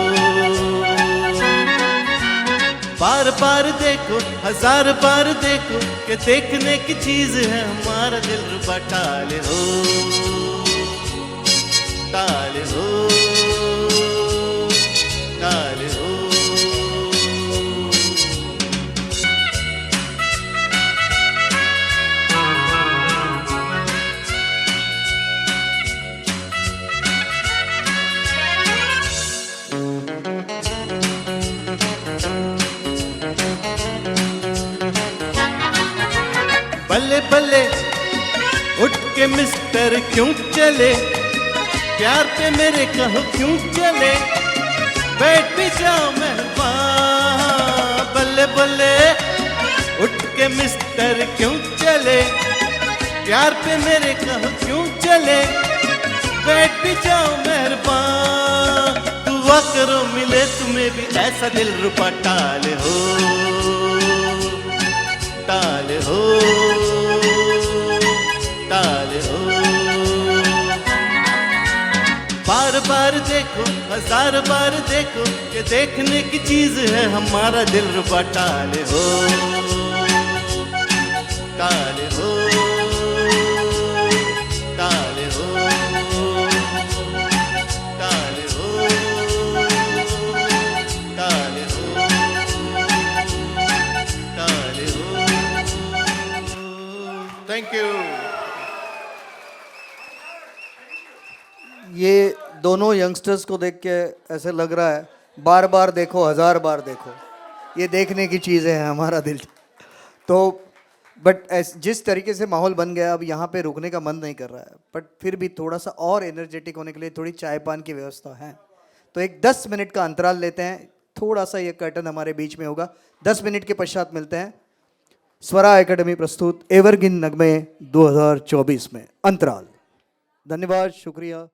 बार बार देखो हजार बार देखो कि देखने की चीज है हमारा दिल रुबा टाले हो टाले हो टाले हो। बल्ले बल्ले उठ के मिस्टर क्यों चले, प्यार पे मेरे कहो क्यों चले, बैठ भी जाओ मेहरबान। बल्ले बल्ले उठ के मिस्टर क्यों चले, प्यार पे मेरे कहो क्यों चले, बैठ भी जाओ मेहरबान। दुआ करो मिले तुम्हें भी ऐसा दिल रुपा टाले हो टाले हो देखो, 1000 बार देखो, ये देखने की चीज है हमारा दिल रुबा। टाले हो, टाले हो, टाले हो, टाले हो, टाले हो, टाले हो। Thank you. ये दोनों यंगस्टर्स को देख के ऐसे लग रहा है बार बार देखो, 1000 बार देखो, ये देखने की चीज़ है हमारा दिल। तो बट जिस तरीके से माहौल बन गया, अब यहाँ पे रुकने का मन नहीं कर रहा है, बट फिर भी थोड़ा सा और एनर्जेटिक होने के लिए थोड़ी चाय पान की व्यवस्था है। तो एक 10 मिनट का अंतराल लेते हैं, थोड़ा सा ये कर्टन हमारे बीच में होगा। 10 मिनट के पश्चात मिलते हैं। स्वरा एकेडमी प्रस्तुत एवरग्रीन नगमे 2024 में अंतराल। धन्यवाद, शुक्रिया।